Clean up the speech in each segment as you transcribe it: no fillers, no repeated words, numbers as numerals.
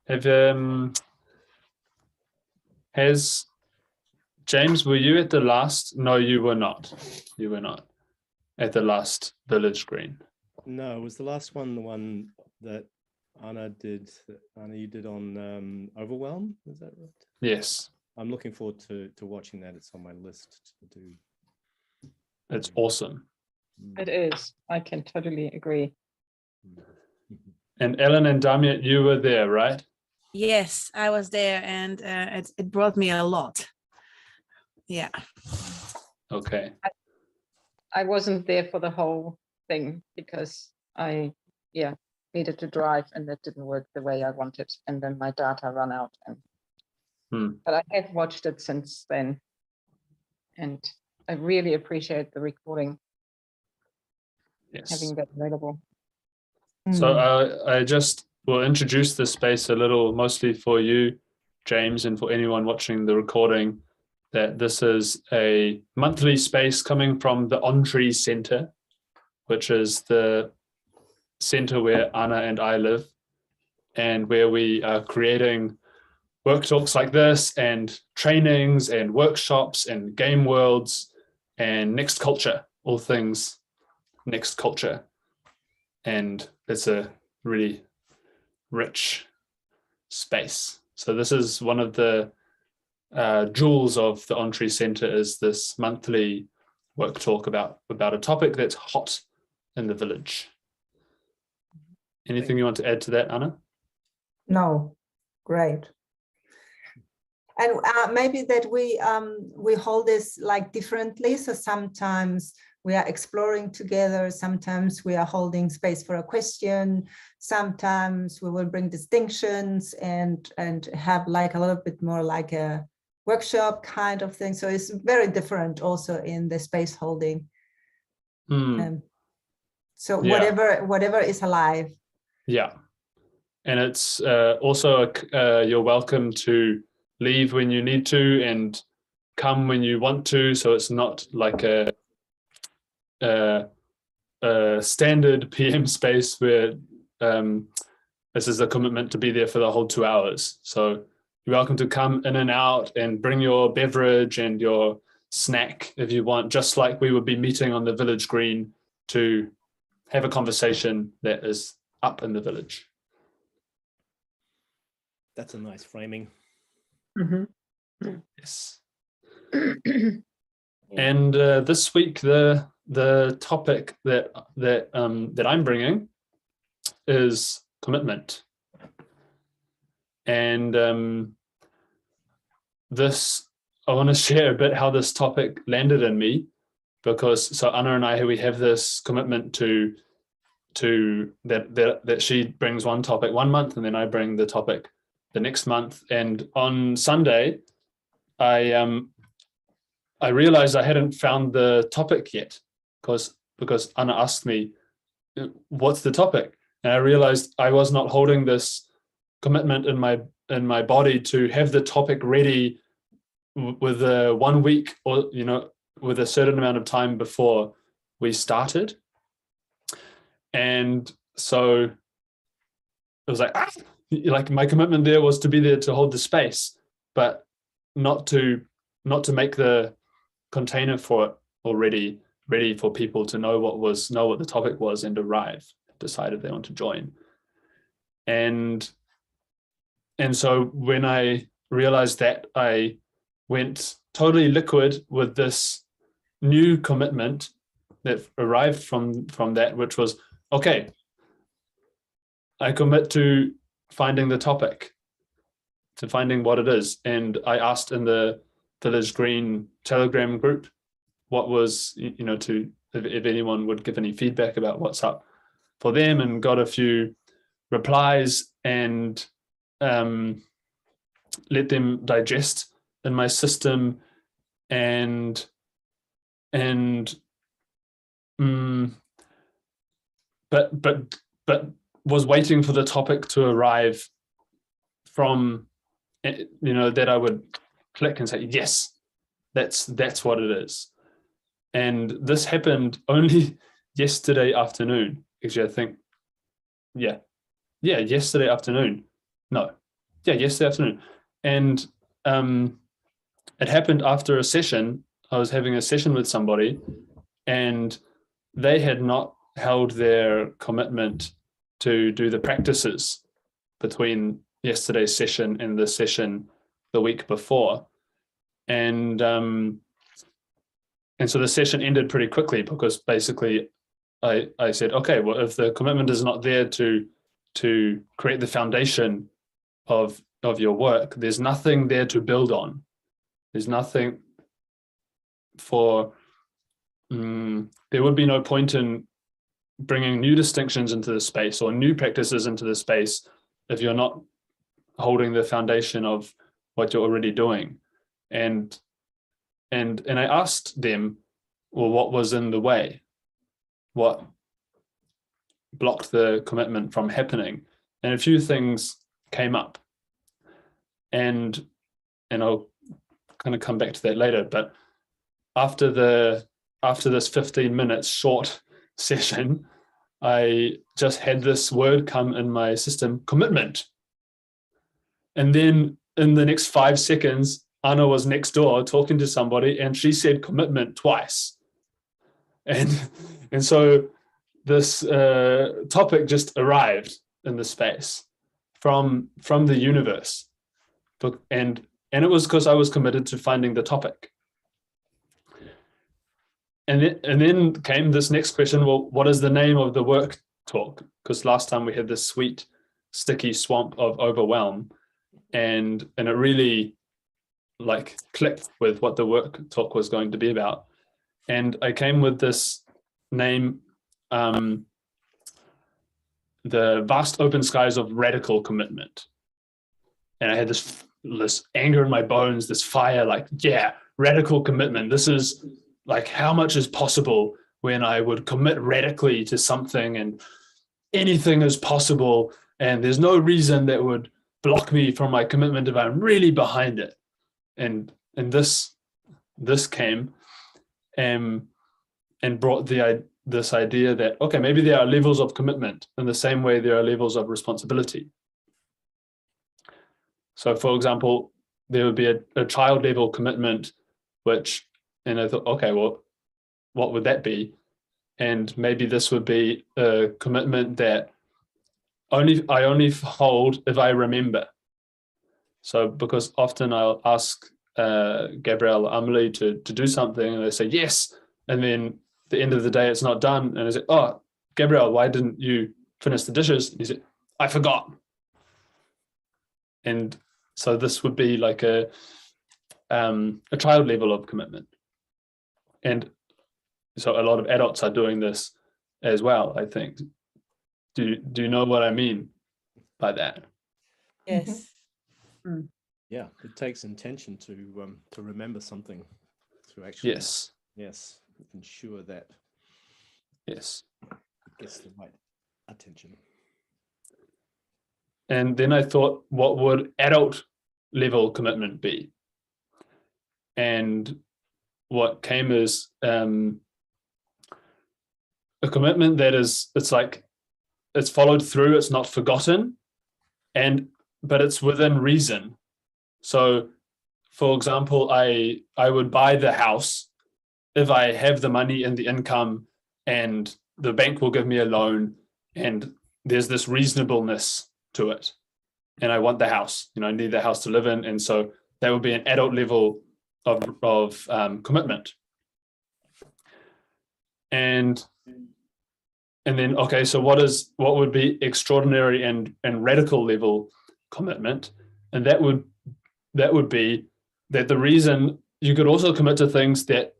Have has James, were you at the last? No, you were not. You were not at the last Village Green. No, was the last one the one that Anna did? Anna, you did on Overwhelm. Is that right? Yes. I'm looking forward to watching that. It's on my list to do. It's awesome. It is. I can totally agree. And Ellen and Damiet, you were there, right? Yes, I was there, and it brought me a lot. Yeah. Okay. I wasn't there for the whole thing because I needed to drive and that didn't work the way I wanted. And then my data ran out. But I have watched it since then. And I really appreciate the recording. Yes. Having that available. So I just will introduce this space a little, mostly for you, James, and for anyone watching the recording, that this is a monthly space coming from the On-Tree Center, which is the center where Anna and I live, and where we are creating work talks like this, and trainings, and workshops, and game worlds, and next culture, all things next culture. And it's a really rich space. So this is one of the jewels of the On-Tree Center, is this monthly work talk about a topic that's hot in the village. Anything you want to add to that, Anna? No, great. And maybe that we hold this like differently. So sometimes we are exploring together. Sometimes we are holding space for a question. Sometimes we will bring distinctions and have like a little bit more like a workshop kind of thing. So it's very different also in the space holding. So whatever is alive. Yeah. And it's also you're welcome to leave when you need to and come when you want to. So it's not like a standard PM space where this is a commitment to be there for the whole 2 hours. So you're welcome to come in and out and bring your beverage and your snack if you want, just like we would be meeting on the village green to have a conversation that is up in the village. That's a nice framing. Yes. And this week the topic that I'm bringing is commitment. And this, I want to share a bit how this topic landed in me, because so Anna and I, we have this commitment to that she brings one topic one month and then I bring the topic the next month. And on Sunday, I realized I hadn't found the topic yet because Anna asked me, what's the topic? And I realized I was not holding this commitment in my body to have the topic ready with 1 week or, with a certain amount of time before we started. And so it was like my commitment there was to be there to hold the space, but not to make the container for it already ready for people to know what the topic was and arrive, decide if they want to join. And so when I realized that, I went totally liquid with this new commitment that arrived from that, which was, okay, I commit to finding the topic, to finding what it is. And I asked in the Village Green Telegram group what was, if anyone would give any feedback about what's up for them, and got a few replies and let them digest in my system but was waiting for the topic to arrive from, that I would click and say, yes, that's what it is. And this happened only yesterday afternoon. Actually, I think, yesterday afternoon. No, yesterday afternoon. And it happened after a session. I was having a session with somebody, and they had not held their commitment to do the practices between yesterday's session and the session the week before. And so the session ended pretty quickly, because basically I said, okay, well, if the commitment is not there to create the foundation of your work, there's nothing there to build on. There's nothing there would be no point in bringing new distinctions into the space or new practices into the space if you're not holding the foundation of what you're already doing. And I asked them, well, what was in the way? What blocked the commitment from happening? And a few things came up. And I'll kind of come back to that later. But after this 15 minutes short session, I just had this word come in my system, commitment. And then in the next 5 seconds, Anna was next door talking to somebody, and she said commitment twice. And so this topic just arrived in the space from the universe. And it was because I was committed to finding the topic. And then came this next question, well, what is the name of the work talk? Because last time we had this sweet, sticky swamp of overwhelm, and it really like clicked with what the work talk was going to be about. And I came with this name, the vast open skies of radical commitment. And I had this anger in my bones, this fire, like, yeah, radical commitment. This is like how much is possible when I would commit radically to something, and anything is possible. And there's no reason that would block me from my commitment if I'm really behind it. And this came and brought this idea that, okay, maybe there are levels of commitment in the same way there are levels of responsibility. So for example, there would be a child level commitment, and I thought, okay, well, what would that be? And maybe this would be a commitment that I only hold if I remember. So because often I'll ask Gabrielle or Amelie to do something, and they say yes, and then at the end of the day it's not done, and I say, oh, Gabrielle, why didn't you finish the dishes? And he said, I forgot. And so this would be like a child level of commitment. And so a lot of adults are doing this as well, I think. Do you know what I mean by that? Yes. Yeah, it takes intention to remember something, to actually Yes. ensure that Yes. it gets the right attention. And then I thought, what would adult level commitment be? And what came is a commitment that it's followed through, it's not forgotten, but it's within reason. So for example, I would buy the house if I have the money and the income, and the bank will give me a loan, and there's this reasonableness to it, and I want the house, I need the house to live in. And so that would be an adult level of commitment. And then, okay, so what would be extraordinary and radical level commitment? And that would be that the reason you could also commit to things that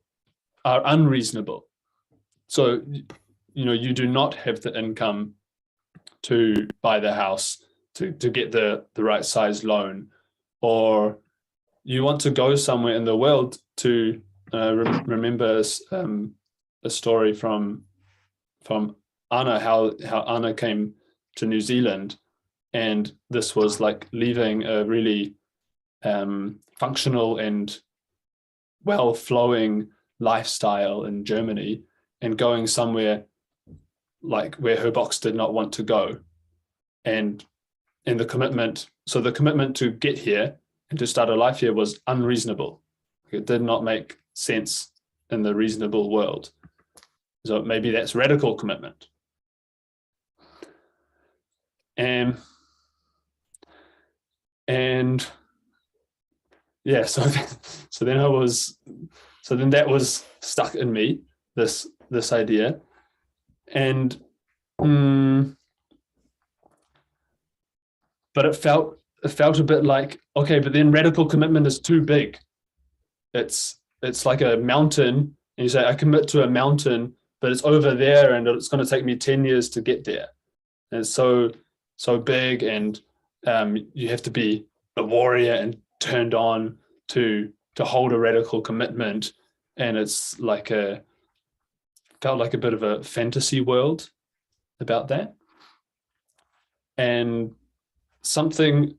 are unreasonable. So, you do not have the income to buy the house, to get the right size loan, or you want to go somewhere in the world to remember a story from Anna, how Anna came to New Zealand, and this was like leaving a really functional and well-flowing lifestyle in Germany and going somewhere like where her box did not want to go. And the commitment, so the commitment to get here and to start a life here was unreasonable. It did not make sense in the reasonable world. So maybe that's radical commitment. And yeah, so then that was stuck in me, this idea. And but it felt a bit like, okay, but then radical commitment is too big. It's like a mountain, and you say, I commit to a mountain, but it's over there and it's going to take me 10 years to get there. And it's so big, and you have to be a warrior and turned on to hold a radical commitment. And it's like felt like a bit of a fantasy world about that. And something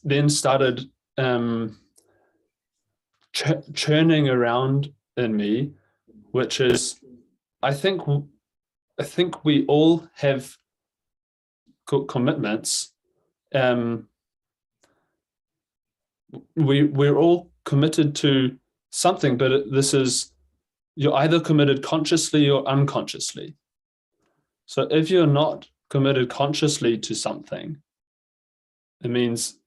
then started churning around in me, which is, I think we all have commitments. We're all committed to something, but you're either committed consciously or unconsciously. So if you're not committed consciously to something, it means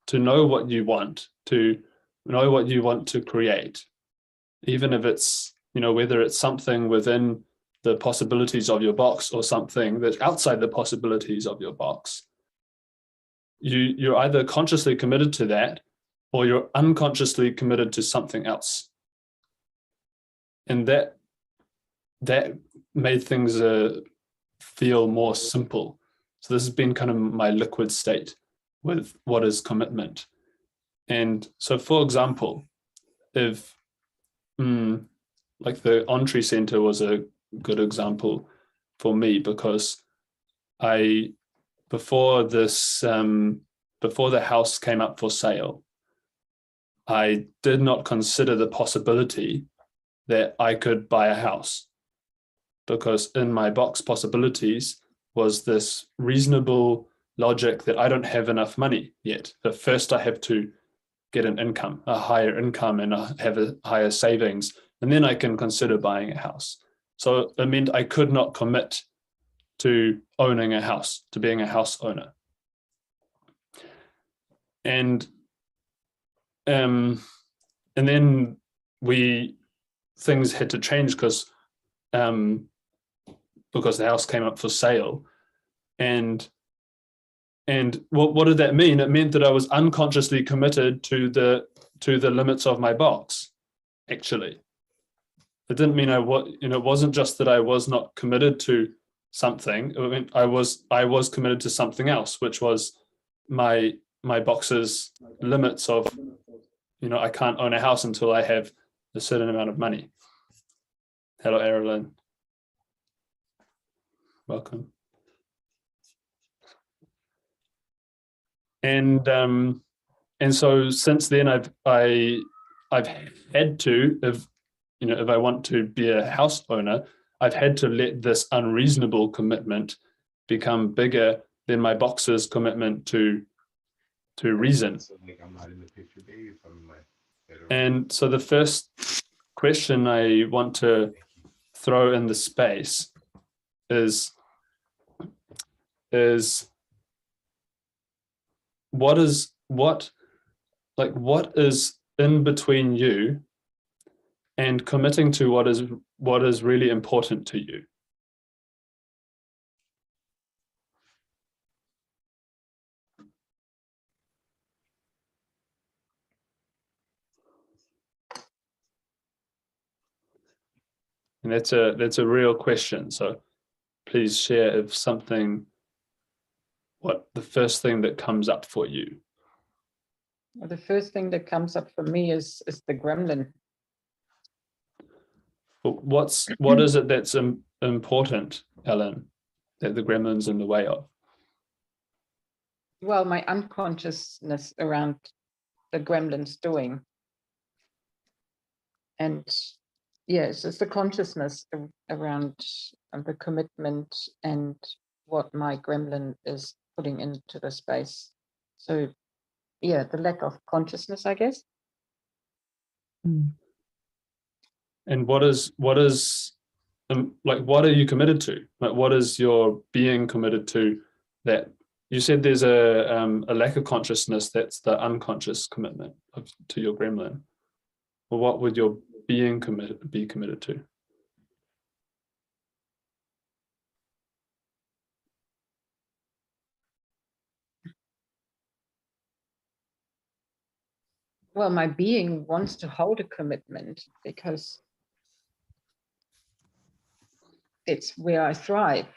to know what you want, to know what you want to create, even if it's, whether it's something within the possibilities of your box or something that's outside the possibilities of your box. You're either consciously committed to that, or you're unconsciously committed to something else. And that made things feel more simple. So this has been kind of my liquid state with what is commitment. And so, for example, if like the Entree Center was a good example for me, because before the house came up for sale, I did not consider the possibility that I could buy a house, because in my box possibilities was this reasonable logic that I don't have enough money yet. But first I have to get a higher income, and have a higher savings, and then I can consider buying a house. So it meant I could not commit to owning a house, to being a house owner. And then things had to change because the house came up for sale. And what did that mean? It meant that I was unconsciously committed to the limits of my box, actually. It didn't mean it wasn't just that I was not committed to something. It meant I was committed to something else, which was my box's limits of, I can't own a house until I have a certain amount of money. Hello, Erilyn. Welcome. And so since then I've had to, if I want to be a house owner, I've had to let this unreasonable commitment become bigger than my box's commitment to reason. And so the first question I want to throw in the space is what is in between you and committing to what is really important to you? And that's a real question. So please share what the first thing that comes up for you. Well, the first thing that comes up for me is the gremlin. What is it that's important, Ellen, that the gremlin's in the way of? Well, my unconsciousness around the gremlin's doing. And yes, it's the consciousness around the commitment and what my gremlin is putting into the space. So yeah, the lack of consciousness, I guess. And what is like, what are you committed to? Like, what is your being committed to? That you said there's a lack of consciousness. That's the unconscious commitment to your gremlin. Well, what would your being be committed to? Well, my being wants to hold a commitment because it's where I thrive.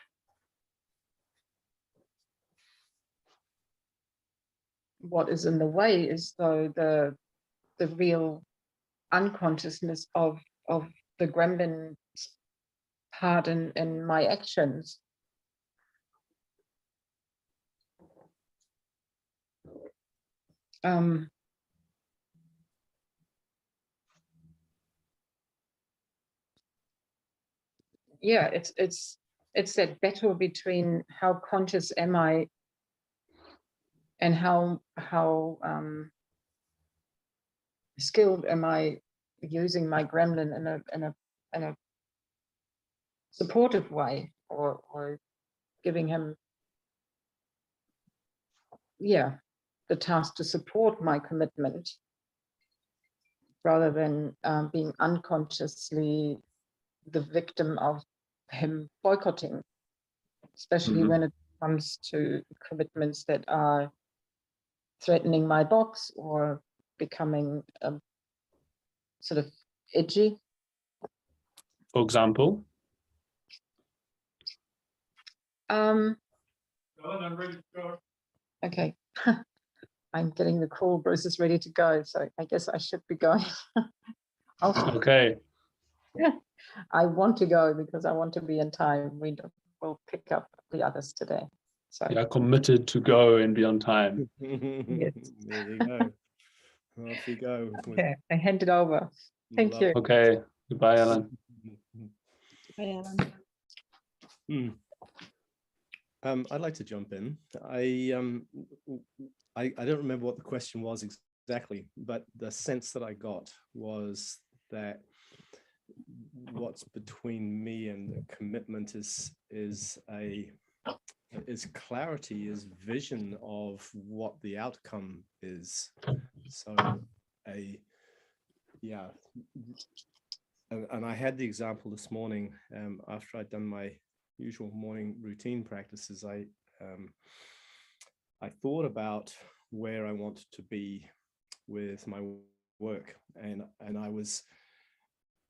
What is in the way is though the real unconsciousness of the gremlin part in my actions. Yeah, it's that battle between how conscious am I and how skilled am I using my gremlin in a supportive way, or giving him, yeah, the task to support my commitment rather than being unconsciously the victim of him boycotting, especially when it comes to commitments that are threatening my box or becoming sort of edgy. For example? Okay. I'm getting the call. Bruce is ready to go, so I guess I should be going. Okay. Yeah, I want to go because I want to be in time. We'll pick up the others today. So You are committed to go and be on time. yes. There you go. Off you go. Okay, I hand it over. Thank you. Okay. Goodbye, Ellen. Bye, Ellen. I'd like to jump in. I don't remember what the question was exactly, but the sense that I got was that what's between me and the commitment is clarity, is vision of what the outcome is. So yeah, and I had the example this morning after I'd done my usual morning routine practices. I thought about where I wanted to be with my work, and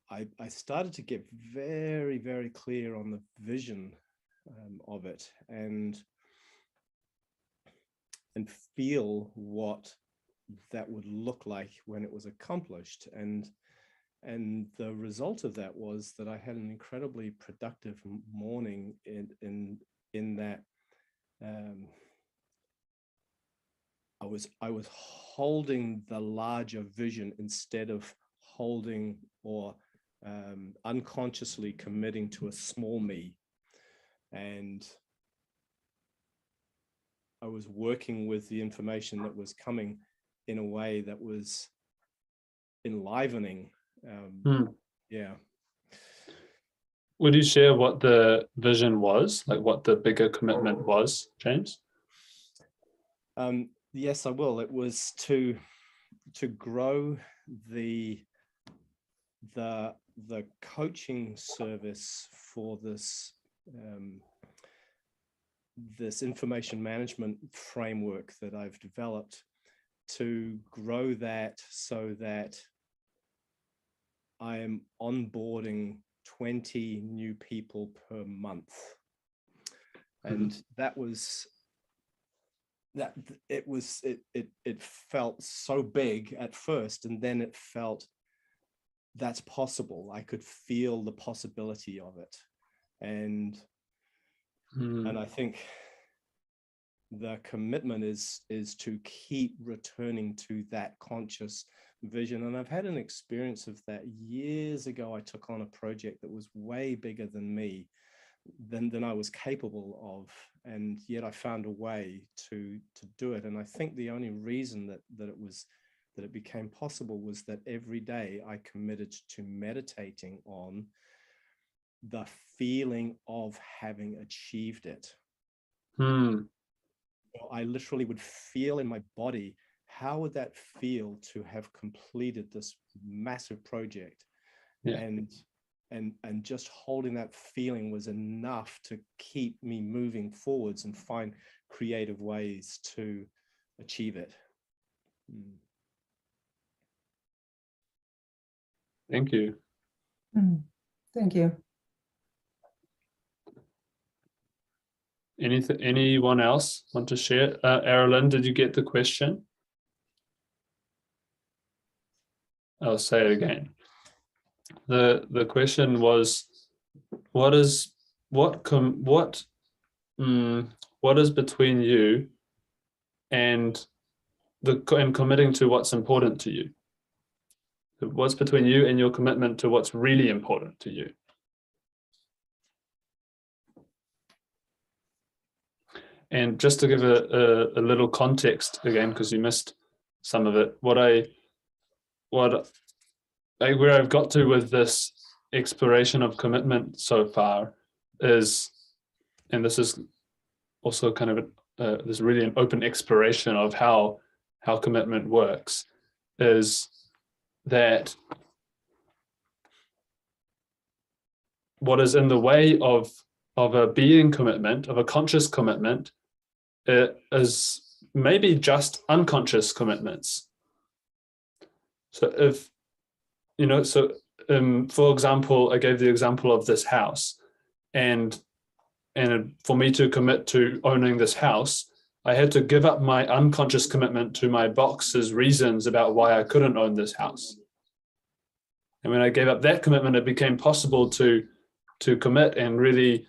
I started to get very, very clear on the vision of it, and feel what that would look like when it was accomplished. And the result of that was that I had an incredibly productive morning in that I was holding the larger vision instead of holding or unconsciously committing to a small me. And I was working with the information that was coming in a way that was enlivening. Yeah. Would you share what the vision was, like what the bigger commitment was, James? Yes, I will. It was to grow the coaching service for this this information management framework that I've developed, to grow that so that I am onboarding 20 new people per month. And that was that it felt so big at first, and then it felt that's possible. I could feel the possibility of it. And I think the commitment is to keep returning to that conscious vision. And I've had an experience of that years ago. I took on a project that was way bigger than me, than I was capable of, and yet I found a way to do it. And I think the only reason that it became possible was that every day I committed to meditating on the feeling of having achieved it. I literally would feel in my body, how would that feel to have completed this massive project? Yeah. And just holding that feeling was enough to keep me moving forwards and find creative ways to achieve it. Thank you. Thank you. Anyone else want to share? Erilyn, did you get the question? I'll say it again. The question was, what is between you and committing to what's important to you? What's between you and your commitment to what's really important to you? And just to give a little context again, because you missed some of it, where I've got to with this exploration of commitment so far is, and this is also kind of this really an open exploration of how commitment works, is that what is in the way of a being commitment, of a conscious commitment, is maybe just unconscious commitments. So if, for example, I gave the example of this house, and for me to commit to owning this house, I had to give up my unconscious commitment to my box's reasons about why I couldn't own this house. And when I gave up that commitment, it became possible to commit and really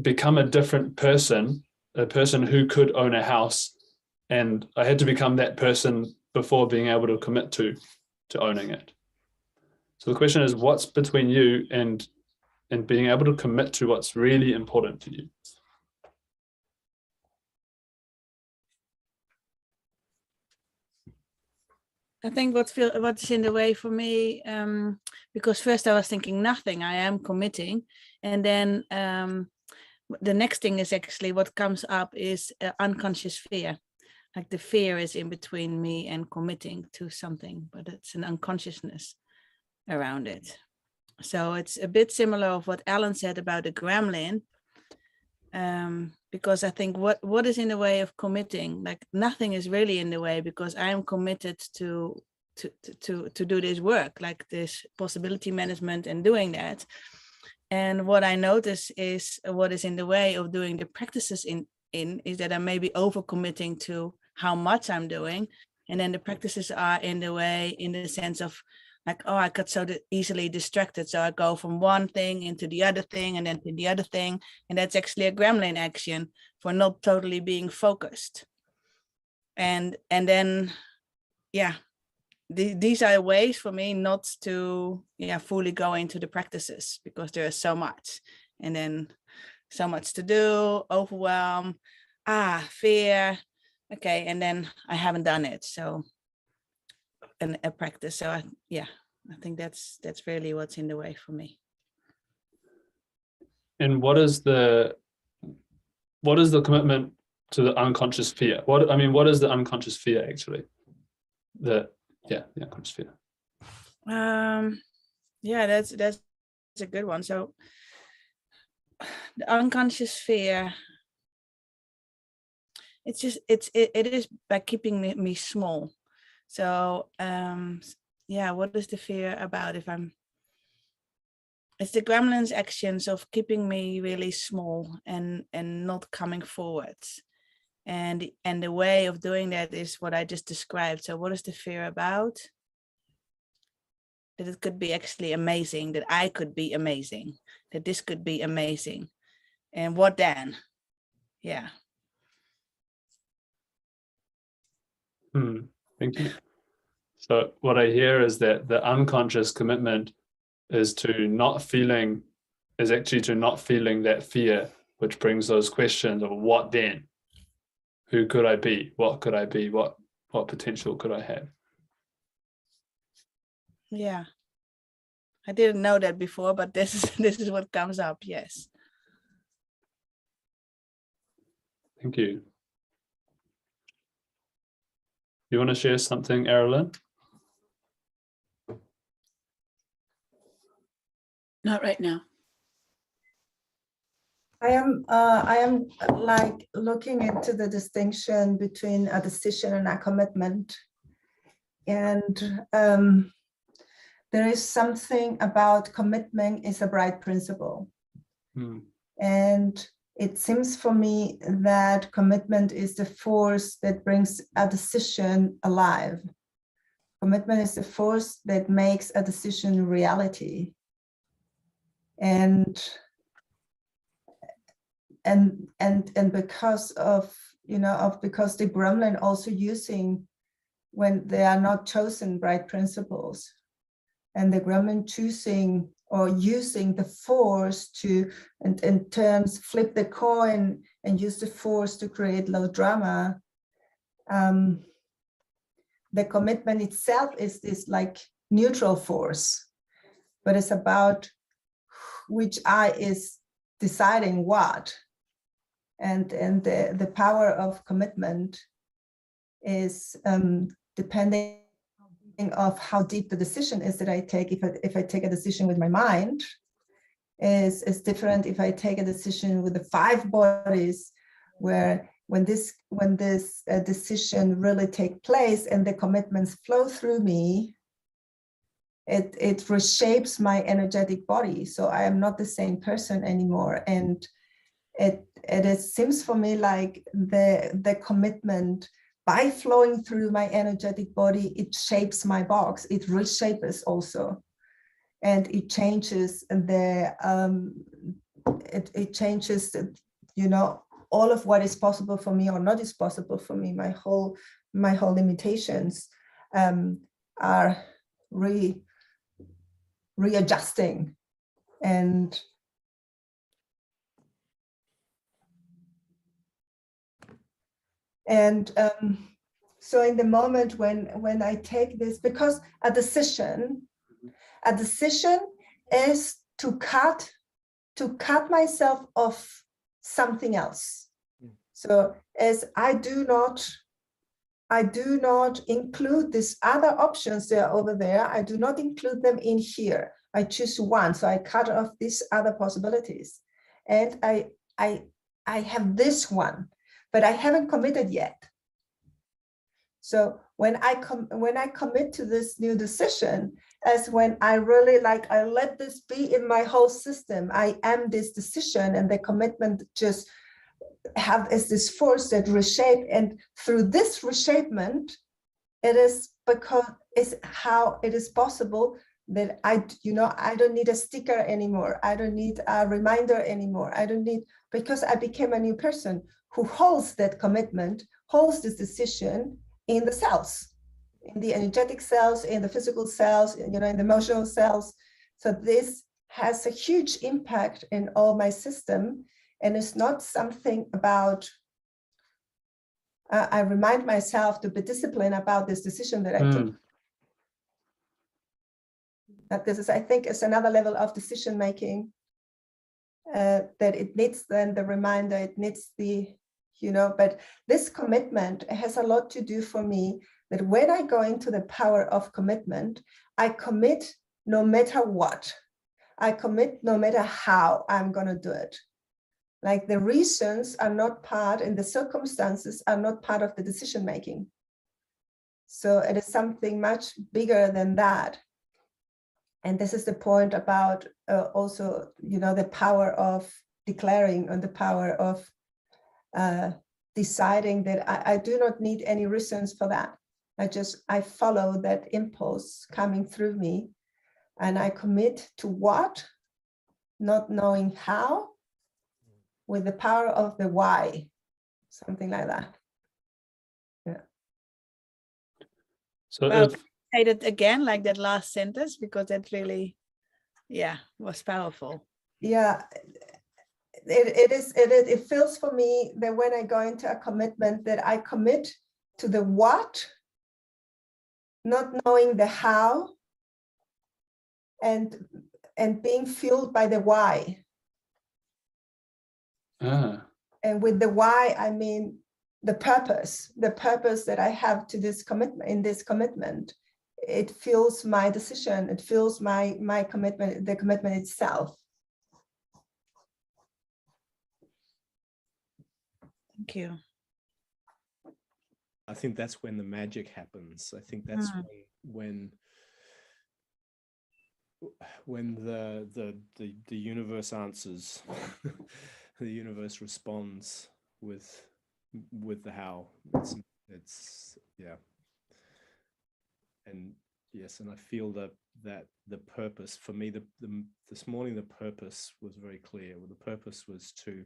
become a different person, a person who could own a house. And I had to become that person before being able to commit to owning it. So the question is, what's between you and being able to commit to what's really important to you? I think what's in the way for me, because first I was thinking nothing, I am committing, and then the next thing is actually what comes up is unconscious fear. Like the fear is in between me and committing to something, but it's an unconsciousness around it. So it's a bit similar of what Alan said about the gremlin, because I think what is in the way of committing, like nothing is really in the way, because I am committed to do this work, like this possibility management and doing that. And what I notice is what is in the way of doing the practices is that I may be overcommitting to how much I'm doing, and then the practices are in the way in the sense of like, oh, I got so easily distracted, so I go from one thing into the other thing and then to the other thing, and that's actually a gremlin action for not totally being focused. And then these are ways for me not to fully go into the practices, because there is so much, and then so much to do, overwhelm, fear, okay, and then I haven't done it. So a practice. So I think that's really what's in the way for me. And what is the commitment to the unconscious fear? What is the unconscious fear actually? The unconscious fear. That's a good one. So the unconscious fear, it is by keeping me small. So what is the fear about? It's the gremlin's actions of keeping me really small and not coming forward. And the way of doing that is what I just described. So what is the fear about? That it could be actually amazing, that I could be amazing, that this could be amazing. And what then? Yeah. Thank you. So what I hear is that the unconscious commitment is to not feeling is actually to not feeling that fear, which brings those questions of what then? Who could I be? What could I be? What potential could I have? Yeah. I didn't know that before, but this is what comes up. Yes. Thank you. You want to share something, Erilyn? Not right now. I am like looking into the distinction between a decision and a commitment. And there is something about commitment is a bright principle. And it seems for me that commitment is the force that brings a decision alive. Commitment is the force that makes a decision reality. And because of, because the gremlin also using, when they are not chosen bright principles, and the gremlin choosing or using the force to, and in terms, flip the coin and use the force to create low drama. The commitment itself is this like neutral force, but it's about which eye is deciding what. And the power of commitment is depending of how deep the decision is that I take. If I take a decision with my mind, is different if I take a decision with the 5 bodies, where when this decision really take place and the commitments flow through me, it reshapes my energetic body. So I am not the same person anymore. And it seems for me like the commitment, by flowing through my energetic body, it shapes my box, it reshapes also. And it changes it changes, all of what is possible for me or not is possible for me. My whole limitations are readjusting. And so in the moment when I take this, because a decision is to cut myself off something else. So as I do not include these other options that are over there, I do not include them in here. I choose one, so I cut off these other possibilities, and I have this one, but I haven't committed yet. So when I commit to this new decision, as when I really I let this be in my whole system. I am this decision, and the commitment just is this force that reshape. And through this reshapement, it is because it's how it is possible that I don't need a sticker anymore. I don't need a reminder anymore. I don't need, because I became a new person who holds that commitment, holds this decision in the cells, in the energetic cells, in the physical cells, in the emotional cells. So this has a huge impact in all my system. And it's not something about, I remind myself to be disciplined about this decision that I took. That this is, I think, is another level of decision making, that it needs then the reminder, it needs the, but this commitment has a lot to do for me, that when I go into the power of commitment, I commit no matter what. I commit no matter how I'm going to do it. Like the reasons are not part, and the circumstances are not part of the decision making. So it is something much bigger than that. And this is the point about also, the power of declaring, and the power of deciding that I do not need any reasons for that. I follow that impulse coming through me, and I commit to what, not knowing how, with the power of the why, something like that. Yeah. So Well, say that again, like that last sentence, because that really, was powerful. yeah, it feels for me that when I go into a commitment, that I commit to the what, not knowing the how, and being fueled by the why. And with the why, I mean the purpose that I have to this commitment, in this commitment. It fuels my decision, it fuels my commitment, the commitment itself. Thank you. I think that's when the magic happens. I think that's when the universe answers, the universe responds with the how. It's yeah. And yes, and I feel that the purpose for me, this morning, the purpose was very clear. Well, the purpose was to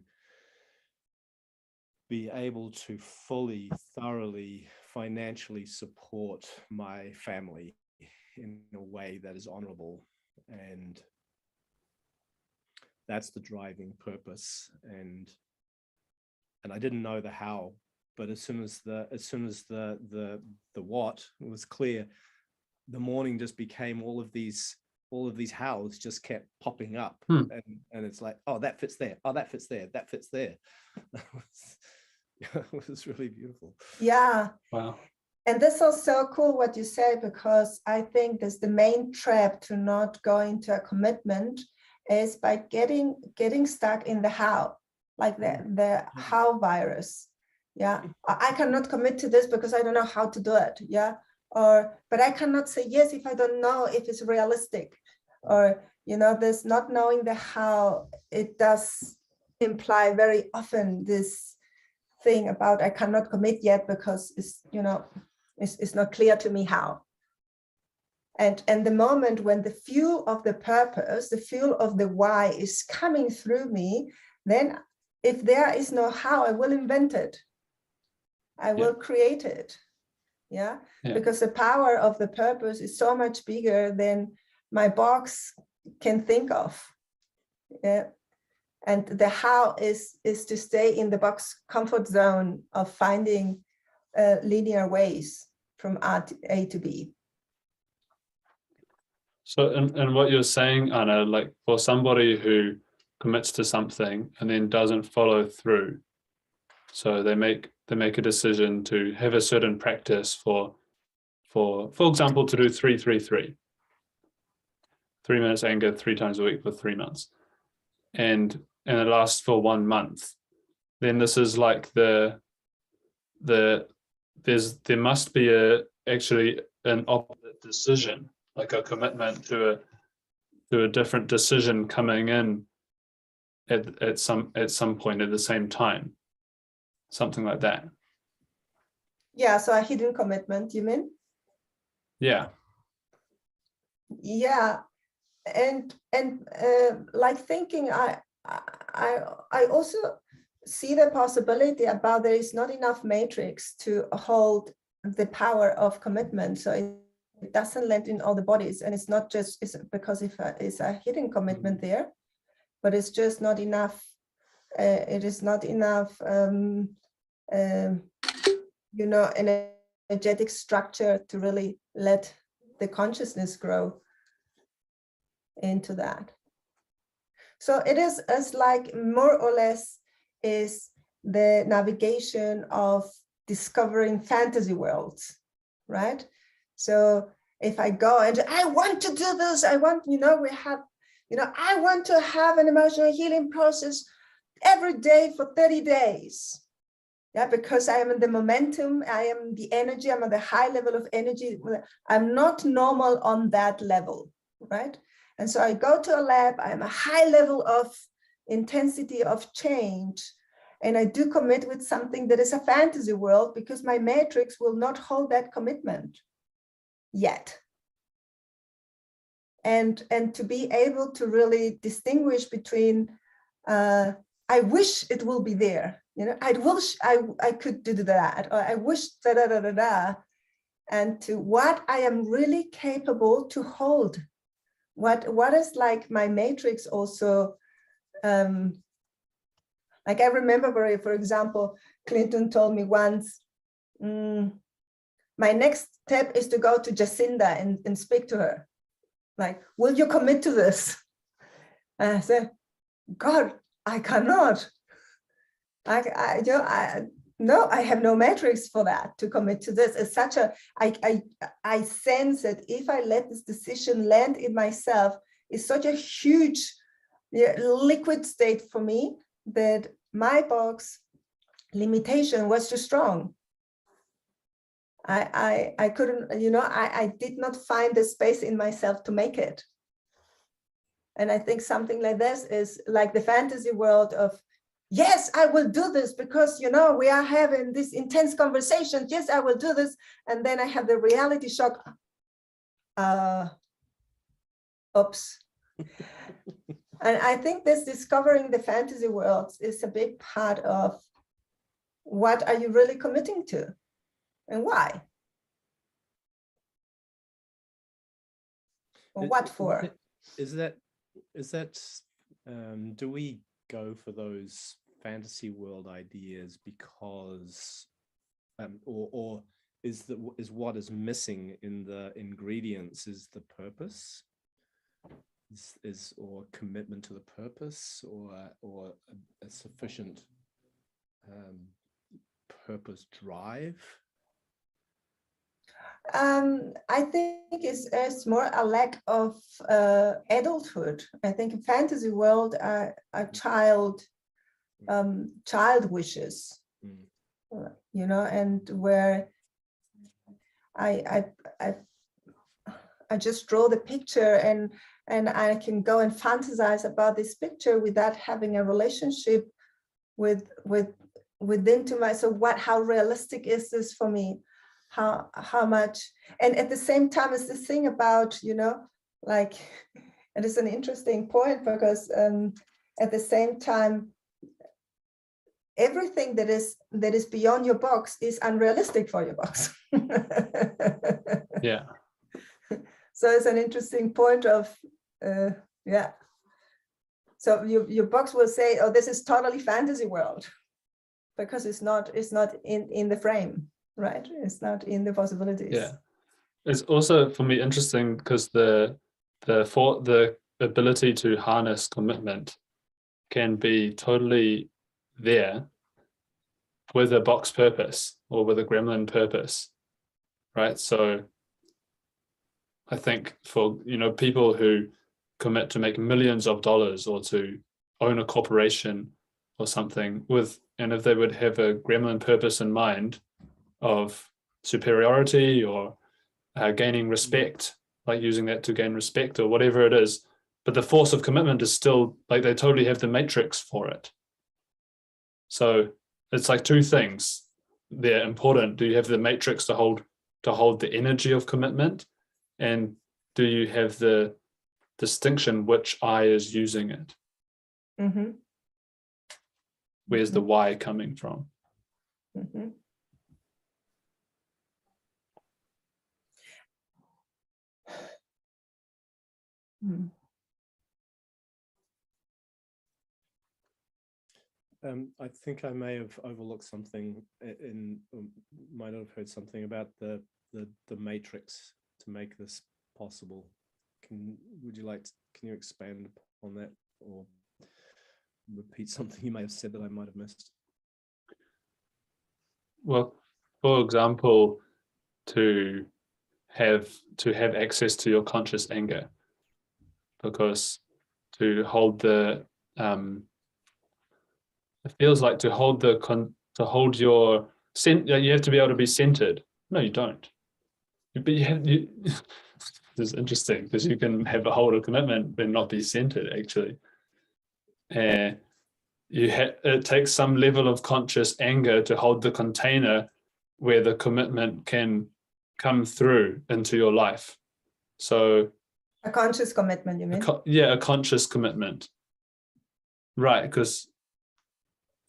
be able to fully, thoroughly, financially support my family in a way that is honorable, and that's the driving purpose. And I didn't know the how, but as soon as the what was clear, the morning just became all of these hows just kept popping up, and it's like, oh, that fits there, oh, that fits there, that fits there. It was really beautiful. Yeah. Wow. And this is so cool what you say, because I think that's the main trap to not go into a commitment, is by getting stuck in the how, like the how virus. Yeah, I cannot commit to this because I don't know how to do it. Yeah, but I cannot say yes if I don't know if it's realistic, or this not knowing the how. It does imply very often this thing about I cannot commit yet because it's not clear to me how. And the moment when the fuel of the purpose, the fuel of the why is coming through me, then if there is no how, I will invent it. I will create it. Yeah? Because the power of the purpose is so much bigger than my box can think of. Yeah. And the how is to stay in the box comfort zone of finding linear ways from A to B. So, and what you're saying, Anna, like for somebody who commits to something and then doesn't follow through, so they make a decision to have a certain practice for example, to do 3-3-3, 3 minutes anger 3 times a week for 3 months, and it lasts for 1 month, then this is like there must be actually an opposite decision, like a commitment to a different decision coming in at some point at the same time, something like that. Yeah, so a hidden commitment, you mean? Yeah. Yeah, and like thinking, I also see the possibility about there is not enough matrix to hold the power of commitment, so it doesn't land in all the bodies, and it's not just because if it's a hidden commitment there, but it's just not enough. It is not enough, an energetic structure to really let the consciousness grow into that. So it is as like more or less is the navigation of discovering fantasy worlds, right? So if I go and I want to do this, I want, I want to have an emotional healing process every day for 30 days. Yeah, because I am in the momentum, I am the energy, I'm at the high level of energy. I'm not normal on that level, right? And so I go to a lab, I'm a high level of intensity of change, and I do commit with something that is a fantasy world because my matrix will not hold that commitment yet. And to be able to really distinguish between, I wish it will be there. I wish I could do that, or I wish and to what I am really capable to hold. What is like my matrix also like I remember, for example, Clinton told me once, my next step is to go to Jacinda and speak to her. Like, will you commit to this? And I said, God, I cannot. No, I have no metrics for that to commit to this. It's such a, I sense that if I let this decision land in myself, it's such a huge liquid state for me that my box limitation was too strong. I couldn't, I did not find the space in myself to make it. And I think something like this is like the fantasy world of, yes, I will do this because, we are having this intense conversation. Yes, I will do this. And then I have the reality shock. Oops. And I think this discovering the fantasy worlds is a big part of what are you really committing to and why? Or what for? Is that do we go for those fantasy world ideas because or is what is missing in the ingredients is the purpose, is or commitment to the purpose, or a sufficient purpose drive? I think it's more a lack of adulthood. I think in fantasy world, a child wishes, and where I just draw the picture and I can go and fantasize about this picture without having a relationship within to my. So how realistic is this for me? How much? And at the same time, it's this thing about, like, it is an interesting point because at the same time, everything that is beyond your box is unrealistic for your box. Yeah. So it's an interesting point of, yeah. So your box will say, oh, this is totally fantasy world, because it's not in the frame. Right, it's not in the possibilities. Yeah, it's also for me interesting because the ability to harness commitment can be totally there with a box purpose or with a gremlin purpose, right? So I think for people who commit to make millions of dollars or to own a corporation or something and if they would have a gremlin purpose in mind of superiority or gaining respect, like using that to gain respect or whatever it is, but the force of commitment is still like they totally have the matrix for it. So it's like two things. They're important. Do you have the matrix to hold the energy of commitment, and do you have the distinction which I is using it? Mm-hmm. Where's the why coming from? Mm-hmm. I think I may have overlooked something might have heard something about the matrix to make this possible. Can you expand on that or repeat something you may have said that I might have missed? Well, for example, to have access to your conscious anger, because to hold the it feels like to hold your you have to be able to be centered. No, you don't. But this is interesting because you can have a hold of commitment but not be centered actually. It takes some level of conscious anger to hold the container where the commitment can come through into your life. So a conscious commitment, you mean? A conscious commitment. Right, because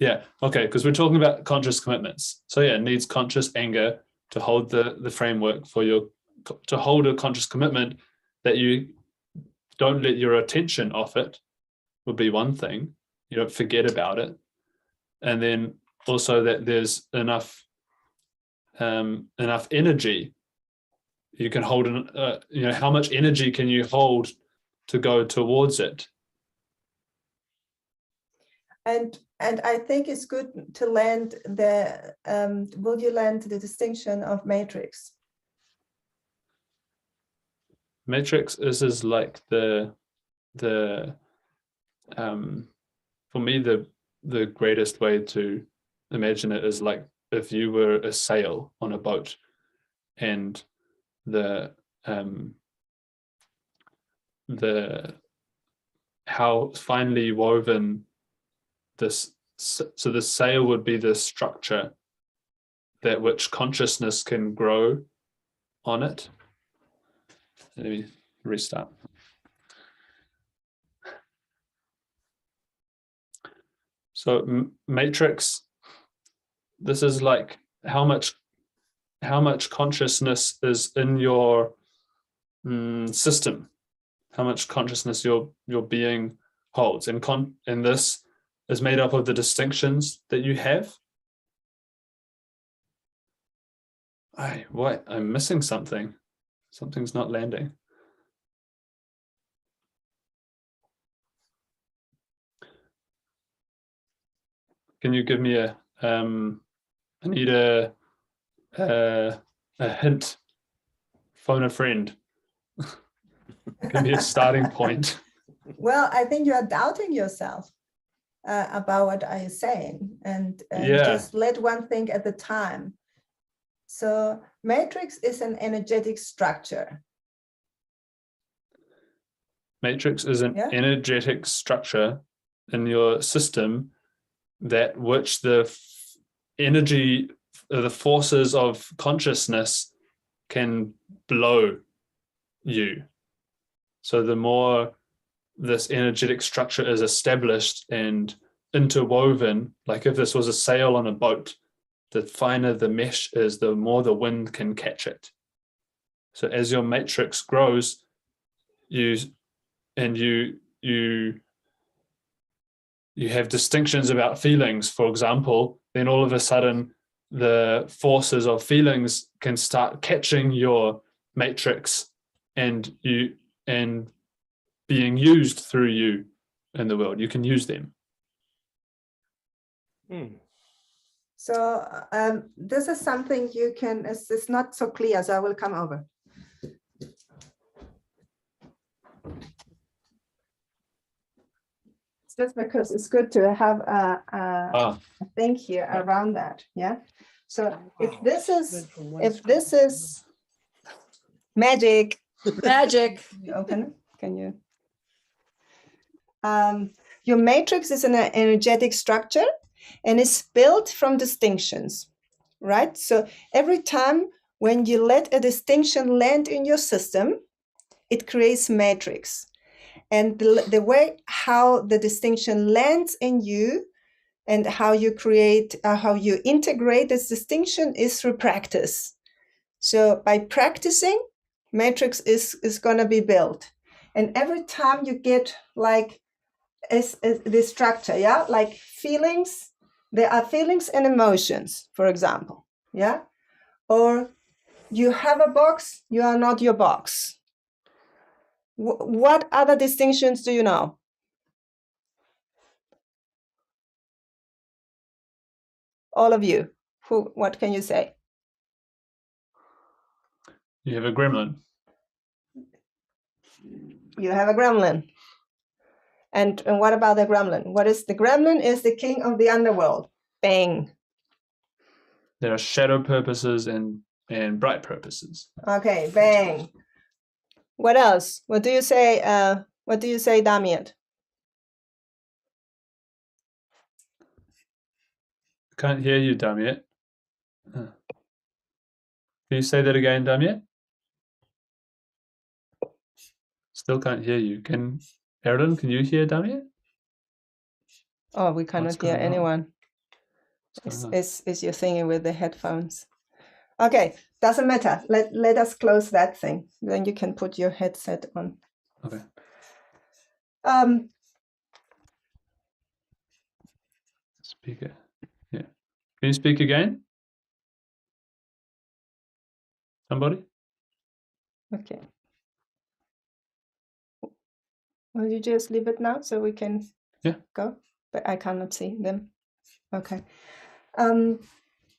we're talking about conscious commitments. So it needs conscious anger to hold the framework to hold a conscious commitment that you don't let your attention off it would be one thing. you don't forget about it, and then also that there's enough energy you can hold how much energy can you hold to go towards it. And I think it's good to land the will you land the distinction of matrix? Matrix is like the for me the greatest way to imagine it is like if you were a sail on a boat, and the how finely woven this, so the sail would be the structure that which consciousness can grow on it. Let me restart. So matrix, this is like how much consciousness is in your system, how much consciousness your being holds, and this is made up of the distinctions that you have. I'm missing something. Something's not landing. Can you give me a I need a hint. Phone a friend. Give me a starting point. Well, I think you are doubting yourself about what I am saying, and Yeah. just let one thing at a time. So matrix is an energetic structure. Matrix is an energetic structure in your system that which the energy, the forces of consciousness can blow you. So the more this energetic structure is established and interwoven, like if this was a sail on a boat, the finer the mesh is, the more the wind can catch it. So as your matrix grows, you have distinctions about feelings, for example, then all of a sudden the forces of feelings can start catching your matrix and being used through you in the world. You can use them. So this is something you can, it's not so clear, so I will come over. It's just because it's good to have a thing here around that, yeah? So if this is magic. Magic. You open it? Can you? Your matrix is an energetic structure and is built from distinctions, right? So every time when you let a distinction land in your system, it creates matrix. And the way how the distinction lands in you and how you create, how you integrate this distinction is through practice. So by practicing, matrix is going to be built. And every time you get like this structure, yeah, like feelings, there are feelings and emotions, for example, yeah, or you have a box, you are not your box. What other distinctions do you know? All of you, what can you say? You have a gremlin. You have a gremlin. And what about the gremlin? What is the gremlin? Is the king of the underworld. Bang. There are shadow purposes and bright purposes. Okay, bang. What else? What do you say? What do you say, Damiet? Can't hear you, Damiet. Can you say that again, Damiet? Still can't hear you. Erlen, can you hear Damiet? Oh, we cannot hear anyone. Is your thingy with the headphones? Okay, doesn't matter. Let us close that thing. Then you can put your headset on. Okay. Speaker. Yeah. Can you speak again? Somebody? Okay. Will you just leave it now so we can go? But I cannot see them. Okay.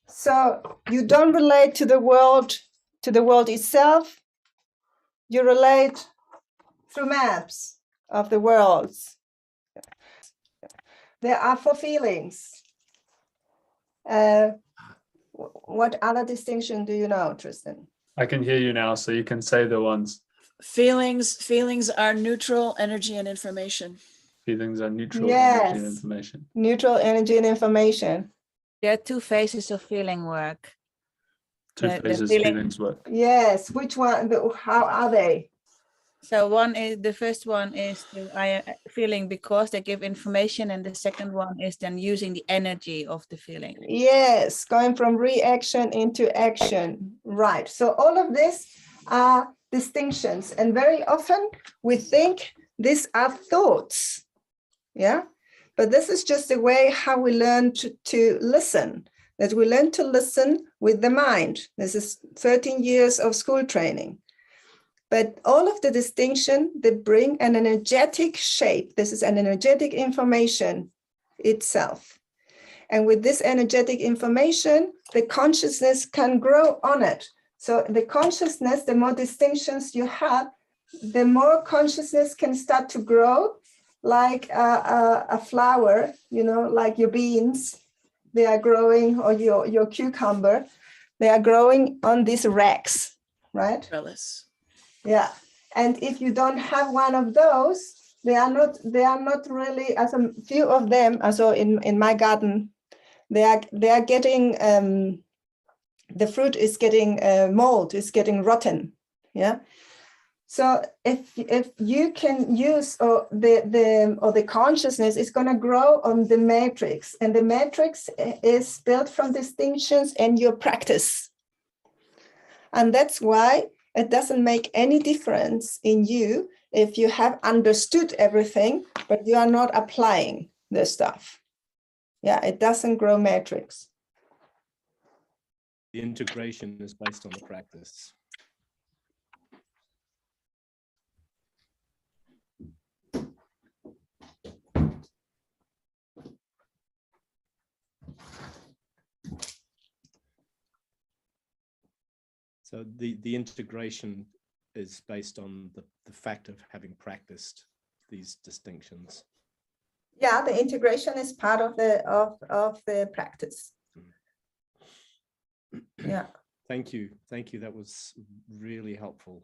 So you don't relate to the world itself. You relate through maps of the worlds. There are 4 feelings. What other distinction do you know, Tristan? I can hear you now, so you can say the ones. Feelings are neutral energy and information. Feelings are neutral energy and Yes, information. neutral energy and information. There are 2 phases of feeling work. Two The phases feeling- feelings work. Yes, which one? How are they? So the first one is feeling because they give information, and the second one is then using the energy of the feeling. Yes, going from reaction into action. Right. So all of this are distinctions, and very often we think these are thoughts. Yeah. But this is just the way how we learn to listen, that we learn to listen with the mind. This is 13 years of school training. But all of the distinction, they bring an energetic shape. This is an energetic information itself. And with this energetic information, the consciousness can grow on it. So the consciousness, the more distinctions you have, the more consciousness can start to grow like a flower, you know, like your beans, they are growing, or your cucumber, they are growing on these racks, right? Trellis. Yeah, and if you don't have one of those, they are not really, as a few of them, also in my garden, they are getting the fruit is getting mold, is getting rotten. Yeah. So if you can use the consciousness is going to grow on the matrix, and the matrix is built from distinctions and your practice. And that's why it doesn't make any difference in you if you have understood everything, but you are not applying the stuff. Yeah, it doesn't grow matrix. The integration is based on the practice. So the integration is based on the fact of having practiced these distinctions. Yeah, the integration is part of the practice. Yeah. Thank you. That was really helpful.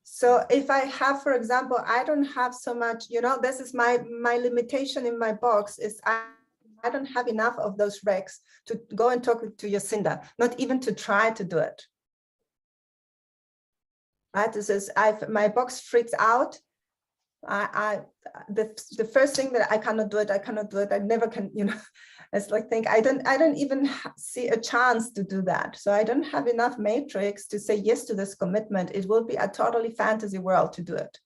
So if I have, for example, I don't have so much, you know, this is my limitation in my box is I don't have enough of those recs to go and talk to Jacinda, not even to try to do it. Right? This is my box freaks out. The first thing that I cannot do it, I never can, you know. It's like I don't even see a chance to do that. So I don't have enough matrix to say yes to this commitment. It will be a totally fantasy world to do it.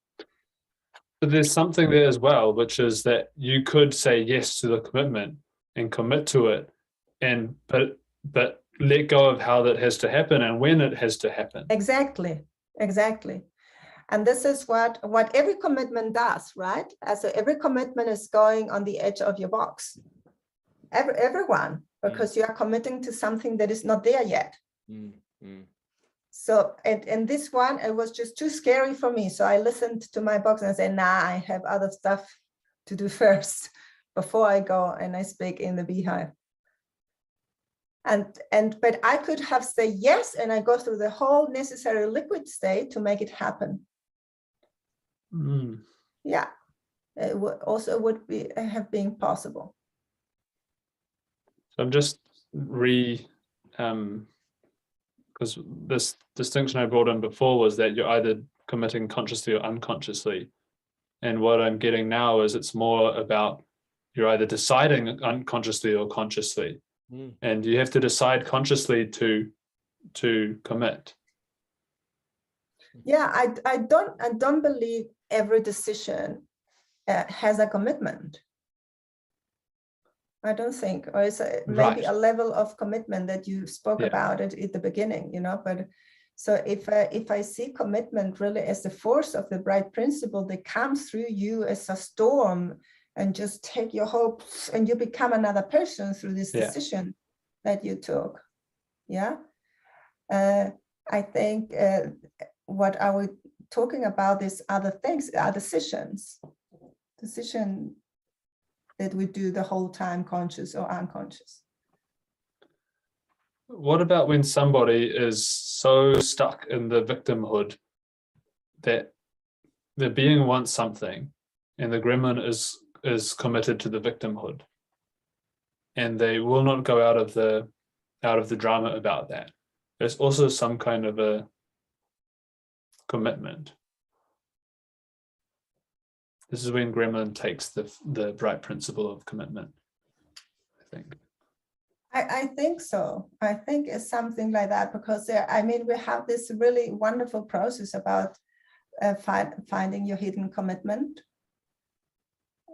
But there's something there as well, which is that you could say yes to the commitment and commit to it, and but let go of how that has to happen and when it has to happen. Exactly. And this is what every commitment does, right? So every commitment is going on the edge of your box. Everyone, because you are committing to something that is not there yet. So, and this one, it was just too scary for me. So I listened to my box and I said, nah, I have other stuff to do first before I go and I speak in the beehive. But I could have said yes, and I go through the whole necessary liquid state to make it happen. Yeah, it would have been possible. So I'm just because this distinction I brought in before was that you're either committing consciously or unconsciously. And what I'm getting now is it's more about you're either deciding unconsciously or consciously. And you have to decide consciously to commit. Yeah, I don't believe every decision has a commitment. I don't think, or it's maybe Right. a level of commitment that you spoke Yeah. about it at the beginning, you know. But so if I see commitment really as the force of the bright principle that comes through you as a storm and just take your hopes and you become another person through this Yeah. decision that you took. Yeah. I think what are we talking about is other things, are decisions that we do the whole time, conscious or unconscious. What about when somebody is so stuck in the victimhood that their being wants something and the gremlin is committed to the victimhood and they will not go out of the drama about that? There's also some kind of a commitment. This is when gremlin takes the bright principle of commitment, I think. I think so. I think it's something like that, because I mean, we have this really wonderful process about finding your hidden commitment.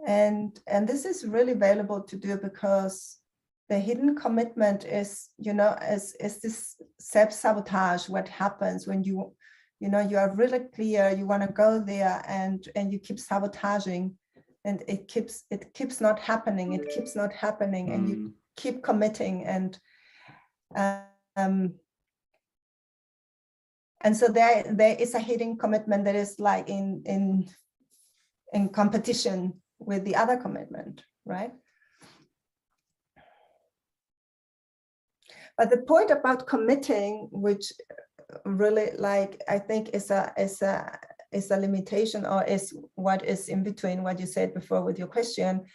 And this is really valuable to do, because the hidden commitment is, you know, is this self-sabotage, what happens when you know, you are really clear, you want to go there and you keep sabotaging, and it keeps not happening, and you keep committing, and so there is a hidden commitment that is like in competition with the other commitment, right? But the point about committing, which really, like, I think is a limitation, or is what is in between what you said before with your question,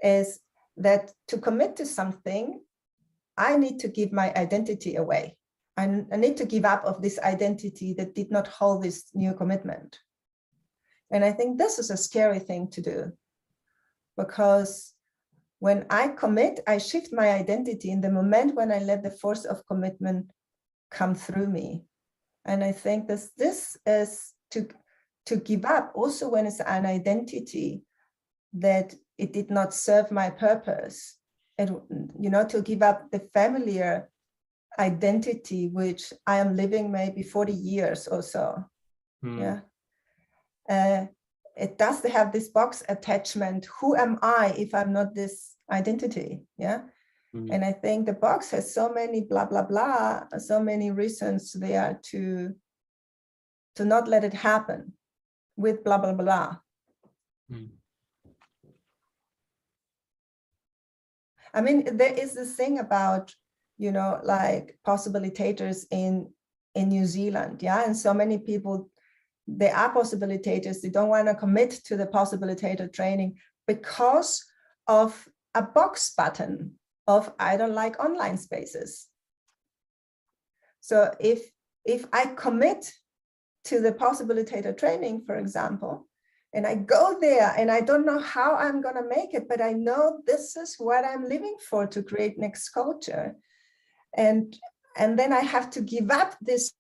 is that to commit to something, I need to give my identity away. I need to give up of this identity that did not hold this new commitment. And I think this is a scary thing to do, because when I commit, I shift my identity in the moment when I let the force of commitment come through me. And I think this is to give up also when it's an identity that it did not serve my purpose. And, you know, to give up the familiar identity, which I am living maybe 40 years or so. Yeah. It does have this box attachment. Who am I if I'm not this identity? Yeah. And I think the box has so many blah, blah, blah, so many reasons there to not let it happen with blah, blah, blah. I mean, there is this thing about, you know, like possibilitators in New Zealand. Yeah. And so many people, they are possibilitators. They don't want to commit to the possibilitator training because of a box button of I don't like online spaces. So if I commit to the possibilitator training, for example, and I go there and I don't know how I'm going to make it, but I know this is what I'm living for, to create next culture. And then I have to give up this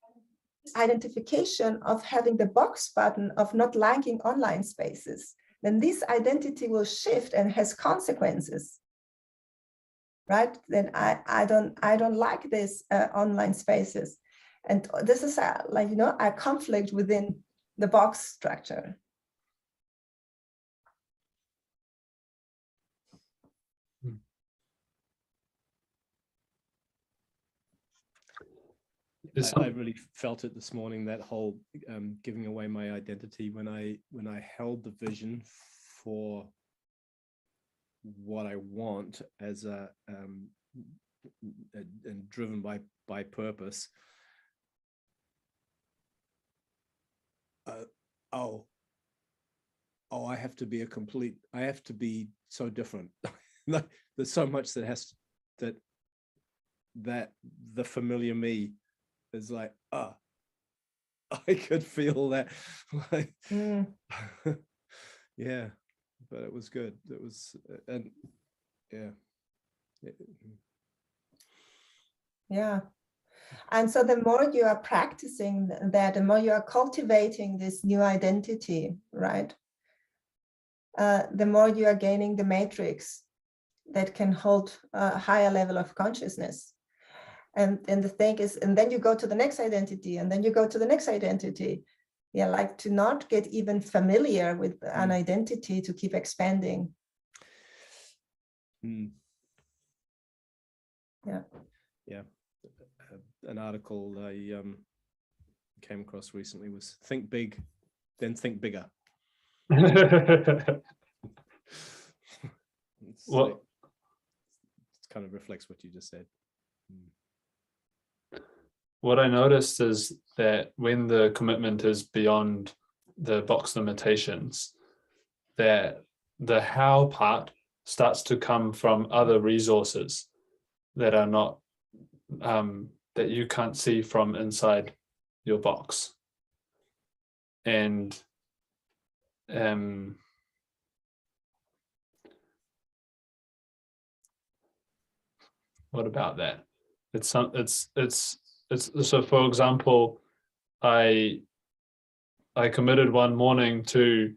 identification of having the box button of not liking online spaces. Then this identity will shift and has consequences. Right? Then I don't like this online spaces. And this is like, you know, a conflict within the box structure. I really felt it this morning, that whole giving away my identity, when I held the vision for what I want as a and driven by purpose. I have to be I have to be so different. There's so much that the familiar me is like, I could feel that. Like, yeah, but it was good. It was, and yeah. Yeah. And so the more you are practicing that, the more you are cultivating this new identity, right? The more you are gaining the matrix. that can hold a higher level of consciousness. And the thing is, and then you go to the next identity, and then you go to the next identity. Yeah, like to not get even familiar with an identity, to keep expanding. Yeah. An article I came across recently was think big, then think bigger. It kind of reflects what you just said. What I noticed is that when the commitment is beyond the box limitations, that the how part starts to come from other resources that are not, that you can't see from inside your box. And what about that? It's so, for example, I committed one morning to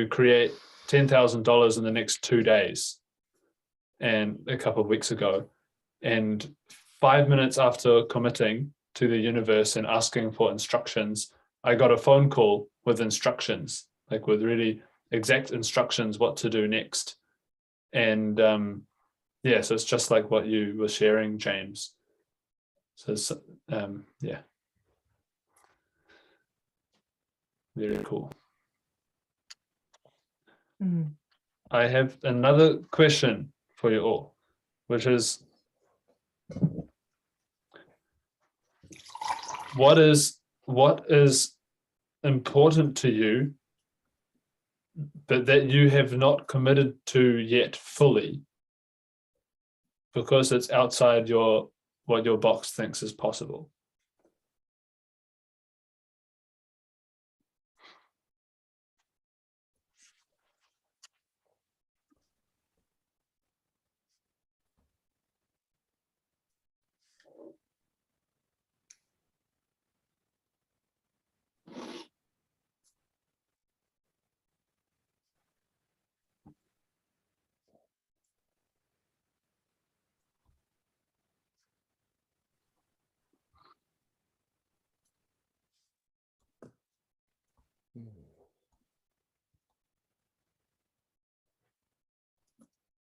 create $10,000 in the next 2 days, and a couple of weeks ago, and 5 minutes after committing to the universe and asking for instructions, I got a phone call with instructions, like with really exact instructions what to do next. And yeah, so it's just like what you were sharing, James. So yeah, very cool. I have another question for you all, which is, what is important to you, but that you have not committed to yet fully, because it's outside what your box thinks is possible?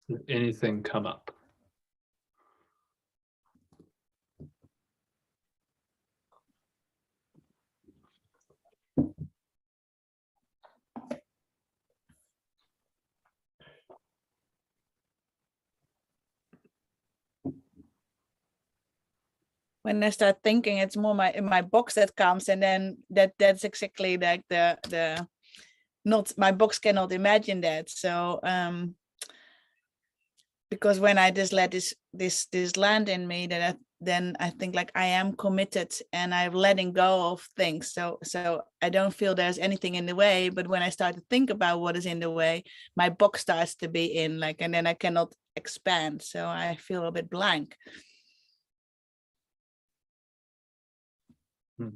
Did anything come up? When I start thinking, it's more my box that comes, and then that's exactly like the not, my box cannot imagine that. So because when I just let this land in me, then I think like I am committed and I'm letting go of things. So I don't feel there's anything in the way. But when I start to think about what is in the way, my box starts to be in, like, and then I cannot expand. So I feel a bit blank. So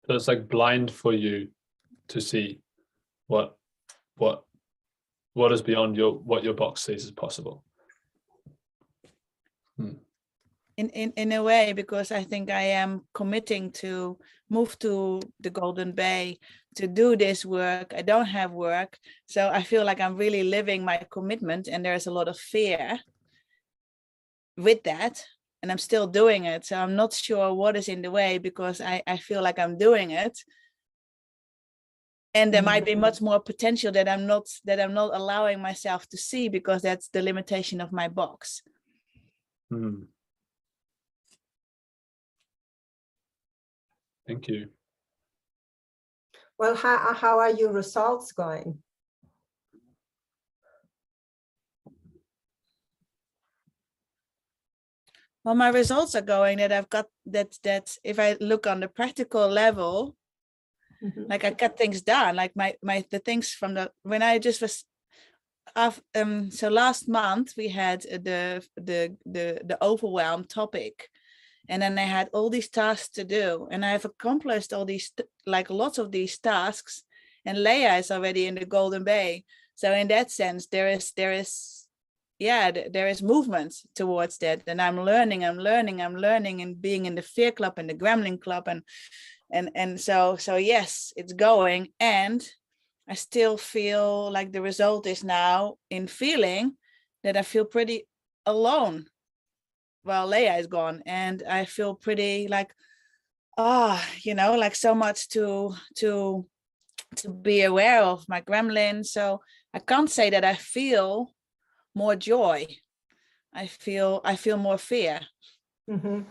it's like blind for you to see what is beyond what your box sees as possible. In a way, because I think I am committing to move to the Golden Bay to do this work. I don't have work, so I feel like I'm really living my commitment, and there's a lot of fear with that, and I'm still doing it. So I'm not sure what is in the way, because I feel like I'm doing it, and there might be much more potential that I'm not allowing myself to see, because that's the limitation of my box. Thank you. Well, how are your results going? Well, my results are going that I've got that if I look on the practical level, like I got things done, like the things from when I just was so last month we had the overwhelm topic, and then I had all these tasks to do, and I've accomplished all these, like lots of these tasks, and Leia is already in the Golden Bay. So in that sense, there is there is movement towards that, and I'm learning, and being in the Fear Club and the Gremlin Club, and so yes, it's going, and I still feel like the result is now in feeling that I feel pretty alone while Leia is gone, and I feel pretty like, like so much to be aware of my gremlin. So I can't say that I feel more joy. I feel more fear. Mhm.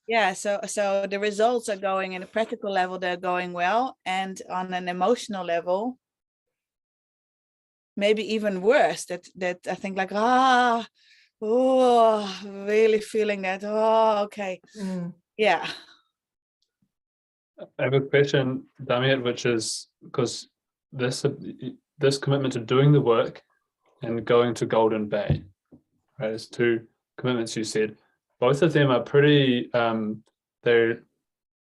Yeah, so the results are going in a practical level, they're going well, and on an emotional level, maybe even worse. That I think like, really feeling that. Oh, okay. Yeah. I have a question, Damiet, which is because this commitment to doing the work and going to Golden Bay, right? It's two commitments you said. Both of them are pretty. They're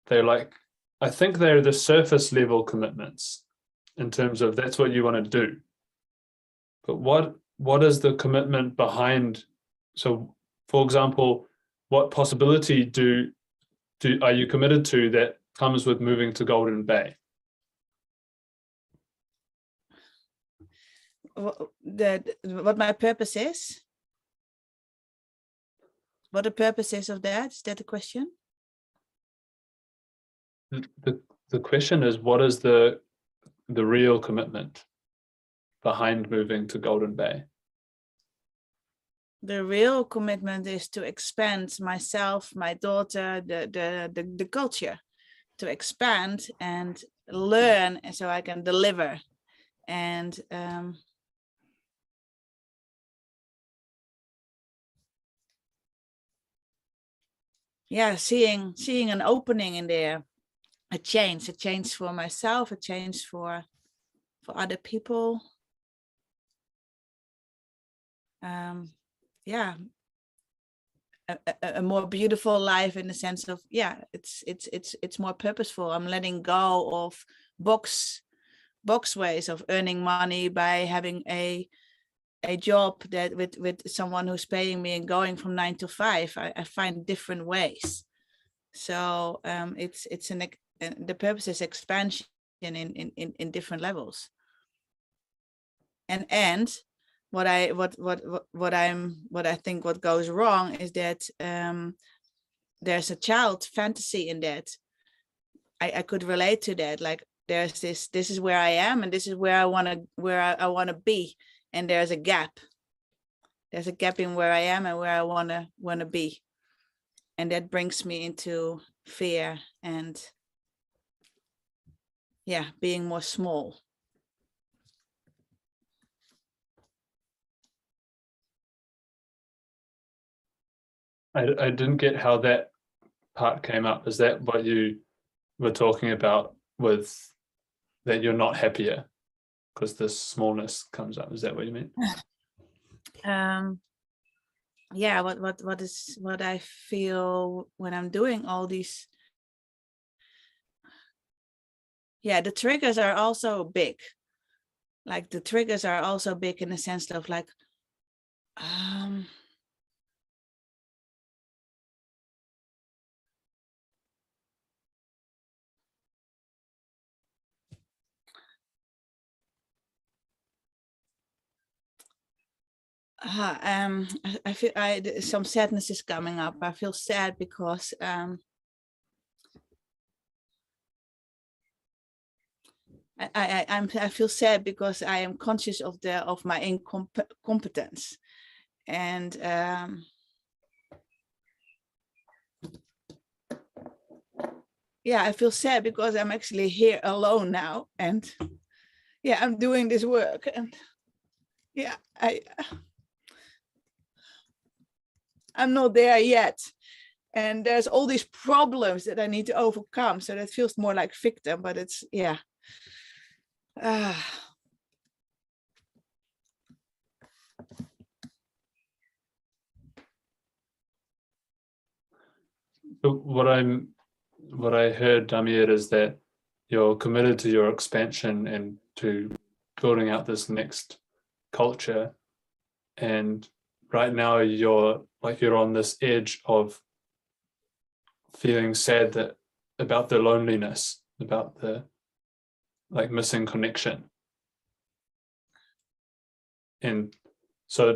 like, I think they're the surface level commitments in terms of that's what you want to do. But what is the commitment behind? So, for example, what possibility are you committed to that comes with moving to Golden Bay? What my purpose is? What the purpose is of that? Is that the question? The question is, what is the real commitment behind moving to Golden Bay? The real commitment is to expand myself, my daughter, the culture, to expand and learn, and so I can deliver. And seeing an opening in there, a change for myself, a change for other people. A more beautiful life, in the sense of it's more purposeful. I'm letting go of box ways of earning money by having a job that with someone who's paying me and going from 9 to 5. I find different ways. So the purpose is expansion in different levels. And what I think what goes wrong is that there's a child fantasy in that. I could relate to that. Like, there's this is where I am, and this is where I want to be, and there's a gap. There's a gap in where I am and where I want to be, and that brings me into fear and being more small. I didn't get how that part came up. Is that what you were talking about, with that you're not happier because this smallness comes up? Is that what you meant? What I feel when I'm doing all these. The triggers are also big. Like, the triggers are also big in the sense of like, I feel some sadness is coming up. I feel sad because I feel sad because I am conscious of my incompetence, and I feel sad because I'm actually here alone now, and I'm doing this work, and I'm not there yet, and there's all these problems that I need to overcome. So that feels more like victim, but it's So what I heard, Damiet, is that you're committed to your expansion and to building out this next culture, and right now you're on this edge of feeling sad about the loneliness, about the missing connection. And so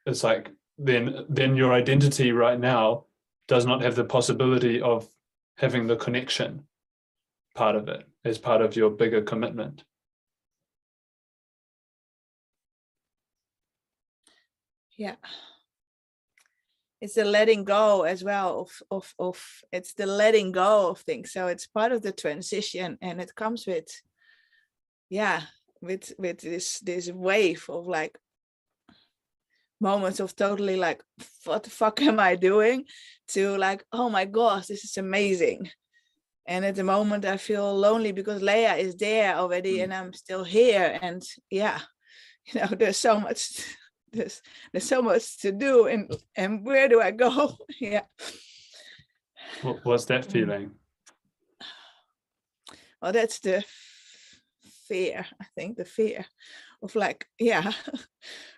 it's like then your identity right now does not have the possibility of having the connection part of it as part of your bigger commitment. Yeah. It's the letting go as well of it's the letting go of things. So it's part of the transition, and it comes with this wave of like moments of totally like, what the fuck am I doing, to like, oh my gosh, this is amazing. And at the moment I feel lonely because Leia is there already and I'm still here. And yeah, there's so much there's so much to do, and where do I go? Yeah. What's that feeling? Well, that's the fear, I think, the fear of like, yeah,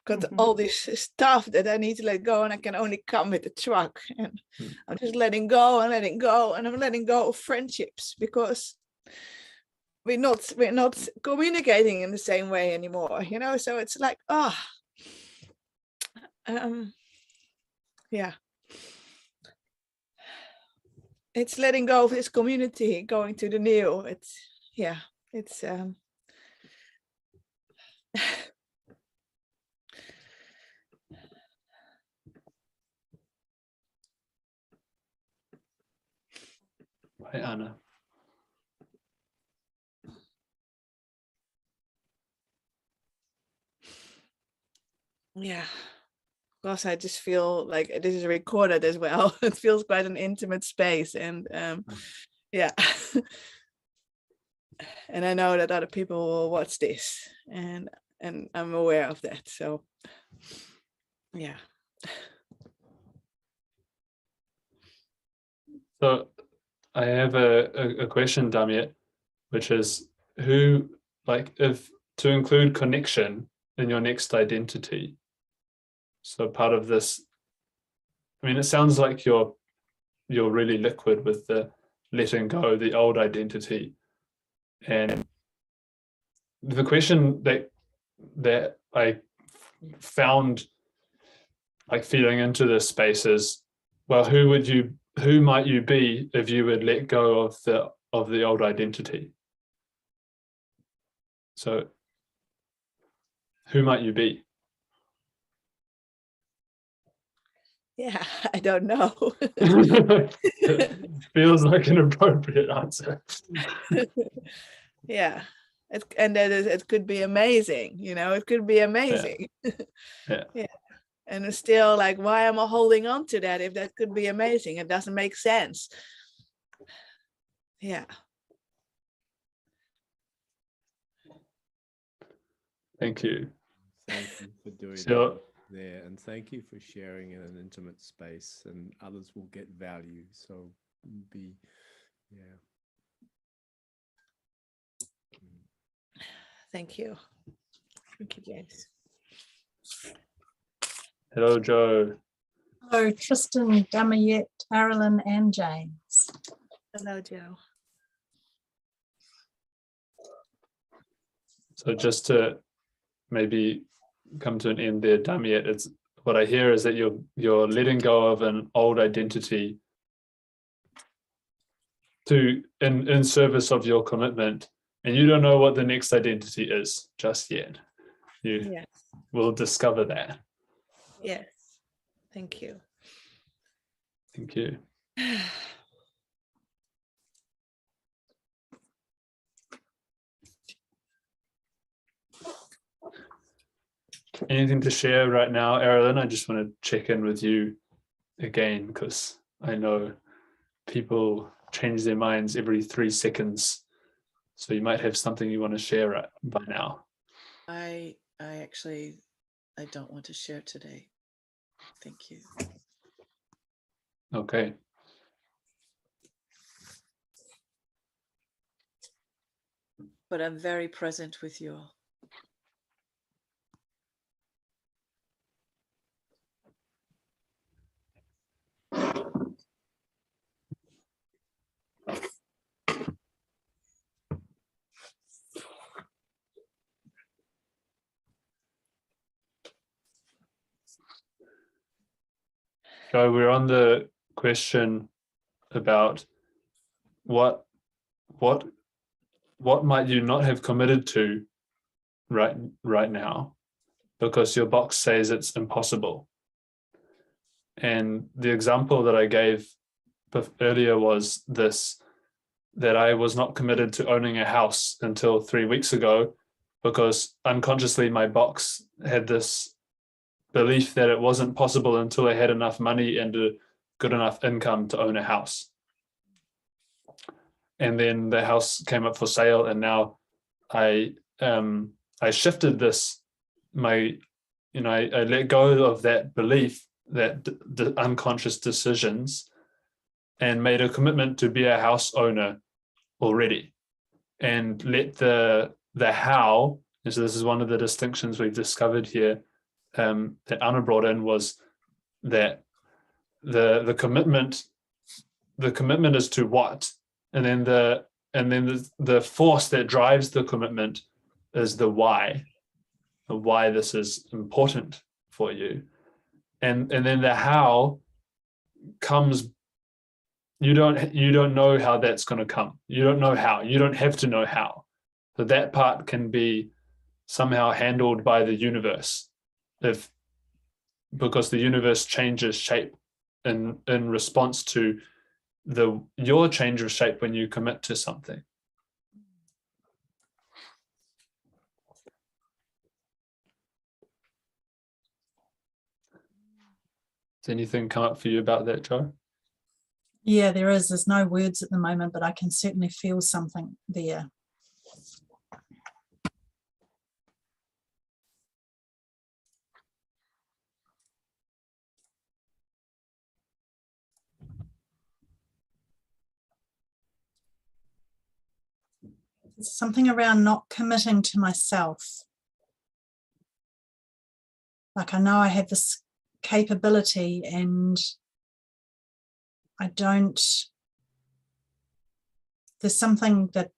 got all this stuff that I need to let go, and I can only come with the truck, and I'm just letting go, and I'm letting go of friendships because we're not communicating in the same way anymore, so it's like, yeah, it's letting go of this community, going to the new. It's Hi, Anna. Yeah, because I just feel like this is recorded as well. It feels quite an intimate space, and yeah. And I know that other people will watch this, and I'm aware of that. So yeah. So I have a question, Damiet, which is if to include connection in your next identity. So part of this, I mean, it sounds like you're really liquid with the letting go the old identity. And the question that I found like feeling into this space is, well, who might you be if you would let go of the old identity? So who might you be? Yeah, I don't know. Feels like an appropriate answer. Yeah, and that it could be amazing. It could be amazing. Yeah. Yeah. And it's still like, why am I holding on to that if that could be amazing? It doesn't make sense. Yeah. Thank you. Thank you for doing So, that there, and thank you for sharing in an intimate space, and others will get value. So Thank you. Thank you, James. hello, Joe. Hello, Tristan, Damiet, Carolyn, and James. Hello, Joe. So just to maybe come to an end there, Damiet, it's what I hear is that you're letting go of an old identity in service of your commitment, and you don't know what the next identity is just yet. You will discover that. Yes. Thank you. Thank you. Anything to share right now, Erilyn? I just want to check in with you again because I know people change their minds every 3 seconds. So you might have something you want to share by now. I don't want to share today. Thank you. Okay. But I'm very present with you all. So we're on the question about what might you not have committed to right now because your box says it's impossible. And the example that I gave earlier was this, that I was not committed to owning a house until 3 weeks ago because unconsciously my box had this belief that it wasn't possible until I had enough money and a good enough income to own a house. And then the house came up for sale, and now I shifted this, I let go of that belief, that the unconscious decisions, and made a commitment to be a house owner already, and let the how. And so this is one of the distinctions we've discovered here, that Anna brought in, was that the commitment is to what, and then the force that drives the commitment is the why this is important for you, and then the how comes. You don't know how that's going to come. You don't know how. You don't have to know how. So that part can be somehow handled by the universe, because the universe changes shape in response to your change of shape when you commit to something. Does anything come up for you about that, Joe? Yeah, there is. There's no words at the moment, but I can certainly feel something there. There's something around not committing to myself. Like, I know I have this capability and I don't, there's something that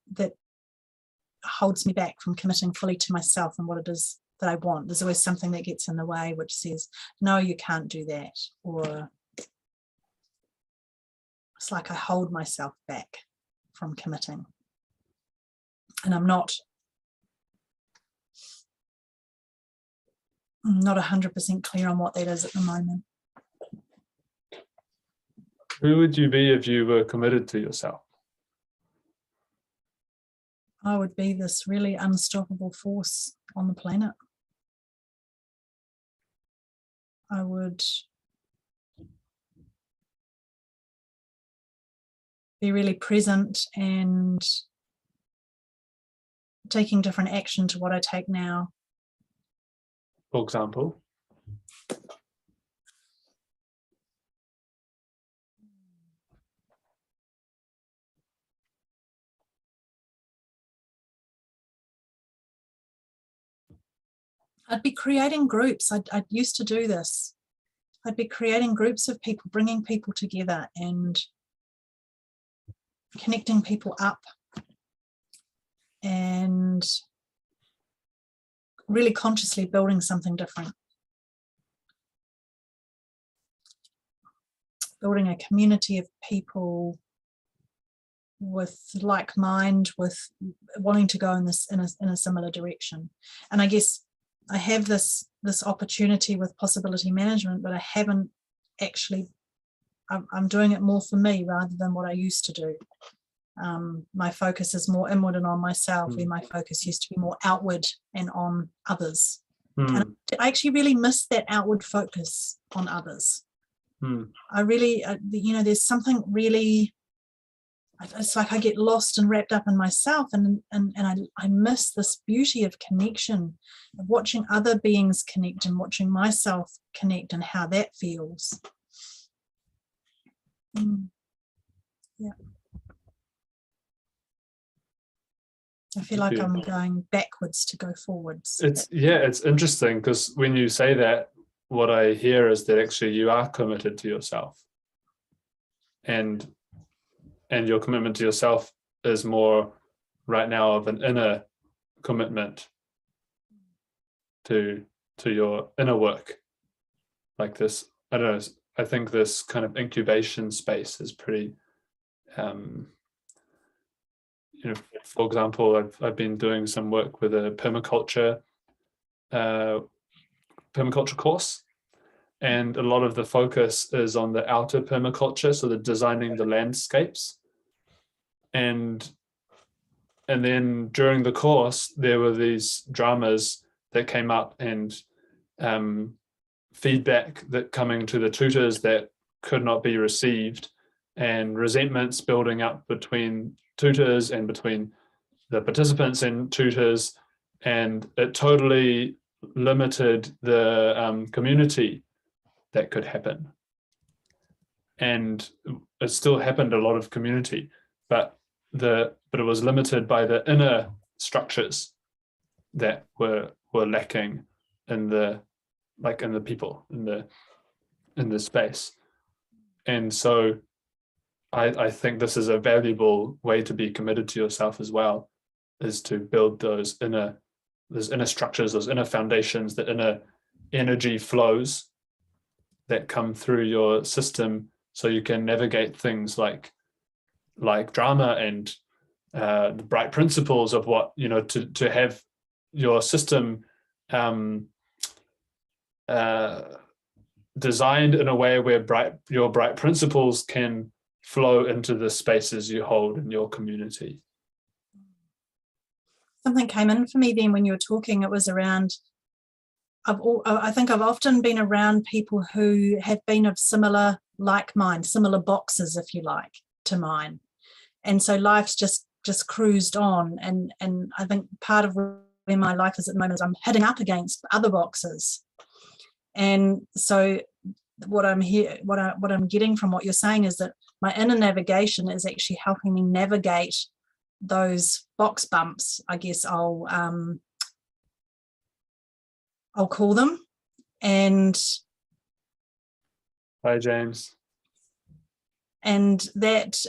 holds me back from committing fully to myself and what it is that I want. There's always something that gets in the way which says, no, you can't do that. Or it's like I hold myself back from committing. And I'm not 100% clear on what that is at the moment. Who would you be if you were committed to yourself? I would be this really unstoppable force on the planet. I would be really present and taking different action to what I take now. For example? I'd be creating groups. I used to do this. I'd be creating groups of people, bringing people together and connecting people up and really consciously building something different. Building a community of people with like mind, with wanting to go in a similar direction. And I guess I have this opportunity with possibility management, but I haven't actually, I'm doing it more for me rather than what I used to do. My focus is more inward and on myself, where my focus used to be more outward and on others. And I actually really miss that outward focus on others. I really, there's something really, it's like I get lost and wrapped up in myself, and I miss this beauty of connection, of watching other beings connect and watching myself connect and how that feels. Yeah. I feel like I'm going backwards to go forwards. It's interesting, because when you say that, what I hear is that actually you are committed to yourself, and your commitment to yourself is more right now of an inner commitment to your inner work, like this, I don't know, I think this kind of incubation space is pretty, for example, I've been doing some work with a permaculture course, and a lot of the focus is on the outer permaculture, so the designing the landscapes. And then during the course, there were these dramas that came up, and feedback that coming to the tutors that could not be received, and resentments building up between tutors and between the participants and tutors, and it totally limited the community that could happen. And it still happened, a lot of community, but it was limited by the inner structures that were lacking in the people in the space. And so I think this is a valuable way to be committed to yourself as well, is to build those inner structures, those inner foundations, the inner energy flows that come through your system, so you can navigate things like drama and the bright principles of what, to have your system designed in a way where your bright principles can flow into the spaces you hold in your community. Something came in for me then when you were talking. It was around, I think I've often been around people who have been of similar like mind, similar boxes, if you like, to mine. And so life's just cruised on. And I think part of where my life is at the moment is I'm hitting up against other boxes. And so what I'm getting from what you're saying is that my inner navigation is actually helping me navigate those box bumps, I guess I'll call them. And hi, James. And that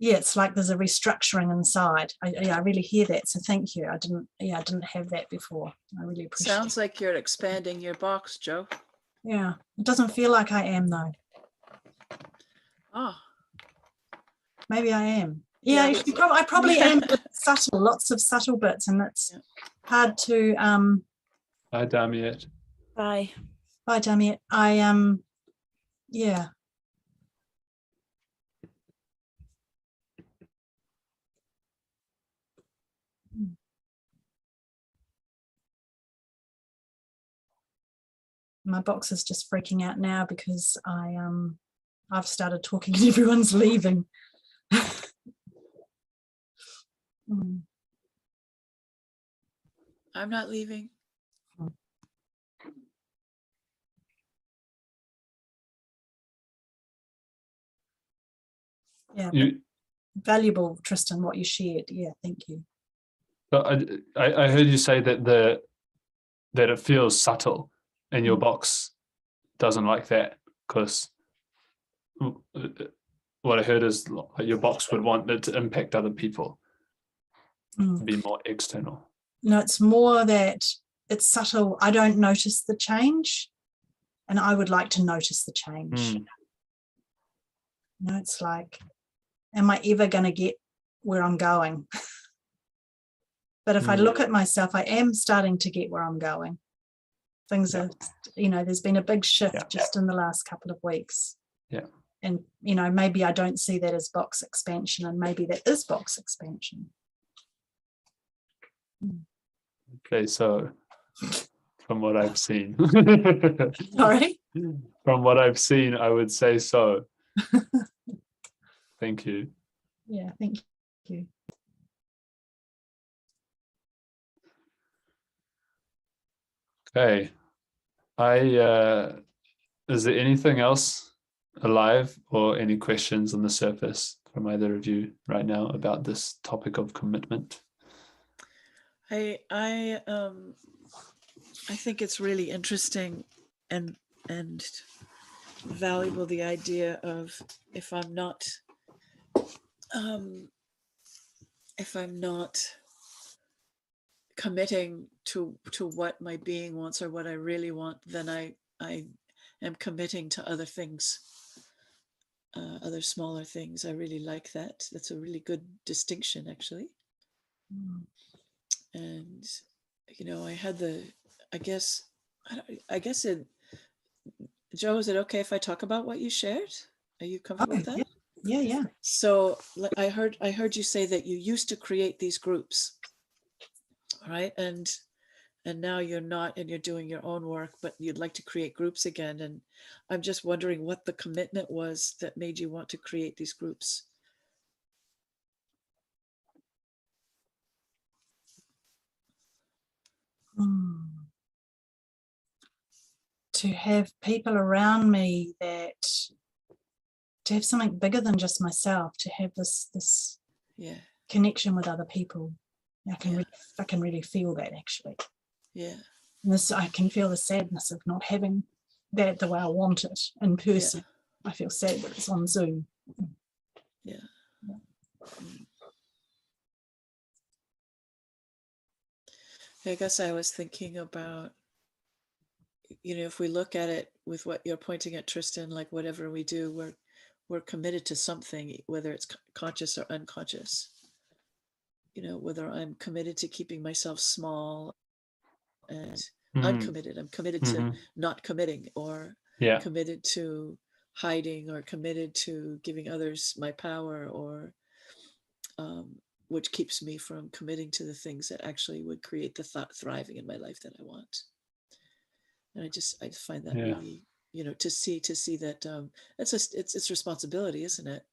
it's like there's a restructuring inside. I really hear that, so thank you. I didn't have that before. I really appreciate it. Sounds like you're expanding your box, Joe. Yeah, it doesn't feel like I am though. Oh, maybe I am. Yeah, I probably am, but subtle, lots of subtle bits, and it's hard to Hi, Damiet. Bye. Bye, Damiet. Yeah. My box is just freaking out now because I've started talking and everyone's leaving. I'm not leaving. Yeah, valuable, Tristan, what you shared. Yeah, thank you. But I heard you say that it feels subtle, and your box doesn't like that, because what I heard is your box would want it to impact other people, be more external. No, it's more that it's subtle. I don't notice the change, and I would like to notice the change. It's like, am I ever going to get where I'm going? But if I look at myself, I am starting to get where I'm going. Things are, there's been a big shift just in the last couple of weeks. Yeah. And, maybe I don't see that as box expansion, and maybe that is box expansion. Okay, so from what I've seen, Sorry? From what I've seen, I would say so. Thank you. Yeah, thank you. Okay. Is there anything else alive, or any questions on the surface from either of you right now about this topic of commitment? I think it's really interesting and valuable, the idea of if I'm not committing to what my being wants or what I really want, then I I am committing to other things, other smaller things. I really like that. That's a really good distinction, actually. And, you know, I had I guess it, Joe, is it okay if I talk about what you shared? Are you comfortable with that? Yeah. So I heard you say that you used to create these groups, right? And now you're not, and you're doing your own work, but you'd like to create groups again. And I'm just wondering what the commitment was that made you want to create these groups. To have people around me to have something bigger than just myself, to have this Yeah. connection with other people. I can really feel that, actually. Yeah. And I can feel the sadness of not having that the way I want it in person. Yeah. I feel sad that it's on Zoom. Yeah. I guess I was thinking about, you know, if we look at it with what you're pointing at, Tristan, like whatever we do, we're committed to something, whether it's conscious or unconscious. You know, whether I'm committed to keeping myself small and uncommitted, I'm committed to not committing, or committed to hiding, or committed to giving others my power, or which keeps me from committing to the things that actually would create the thriving in my life that I want. And I find that really, you know, to see that it's responsibility, isn't it?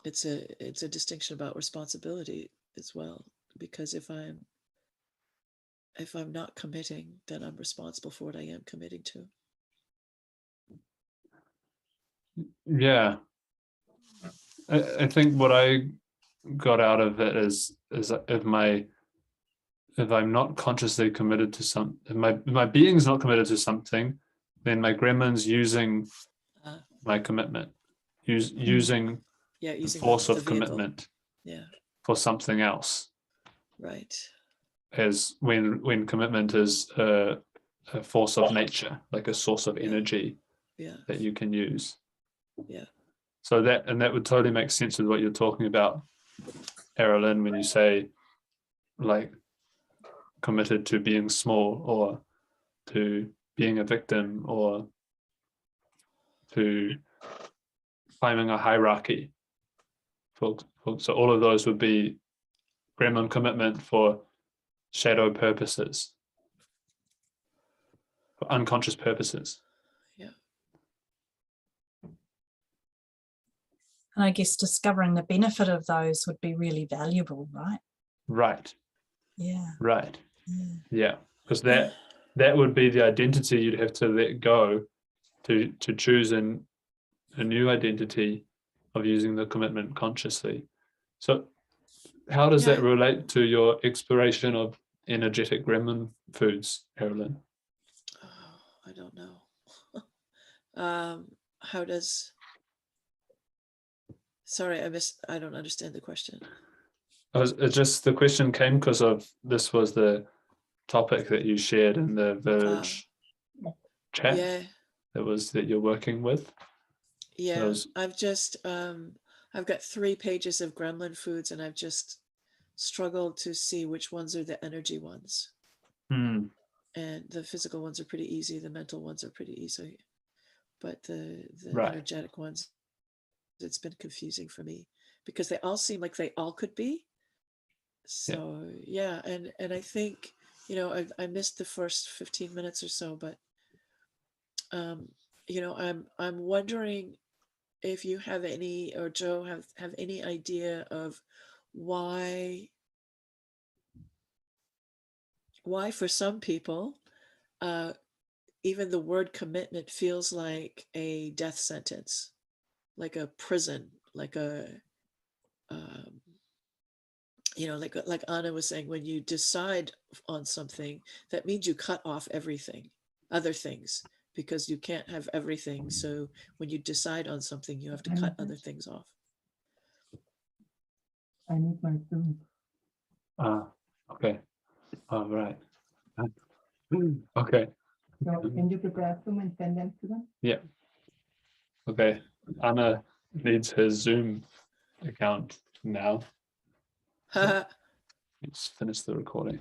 It's a distinction about responsibility as well, because if I'm not committing, then I'm responsible for what I am committing to. Yeah, I think what I got out of it is if I'm not consciously committed to something, if my being's not committed to something, then my gremlin's using my commitment, using the force of commitment for something else. Right. As when commitment is a force of nature, like a source of energy that you can use. Yeah. So that would totally make sense with what you're talking about, Erilyn, when you say like committed to being small, or to being a victim, or to climbing a hierarchy. So all of those would be gremlin commitment for shadow purposes, for unconscious purposes. Yeah. And I guess discovering the benefit of those would be really valuable, right? Right. Yeah. Right. Yeah. Because that would be the identity you'd have to let go to choose a new identity of using the commitment consciously. So how does that relate to your exploration of energetic gremlin foods, Erilyn? Oh, I don't know. How does... Sorry, I don't understand the question. It just, the question came because of this was the topic that you shared in the village chat that you're working with. Yeah, so I've got 3 pages of gremlin foods, and I've just struggled to see which ones are the energy ones. And the physical ones are pretty easy. The mental ones are pretty easy. But the energetic ones, it's been confusing for me, because they all seem like they all could be. So and I think, you know, I missed the first 15 minutes or so, but you know, I'm wondering if you have any, or Joe have any idea of why for some people even the word commitment feels like a death sentence, like a prison, like a you know, like Anna was saying, when you decide on something, that means you cut off everything, other things, because you can't have everything. So when you decide on something, you have to cut other things off. I need my food. Okay. All right. Okay. So can you prepare them and send them to them? Yeah. Okay. Anna needs her Zoom account now. Let's finish the recording.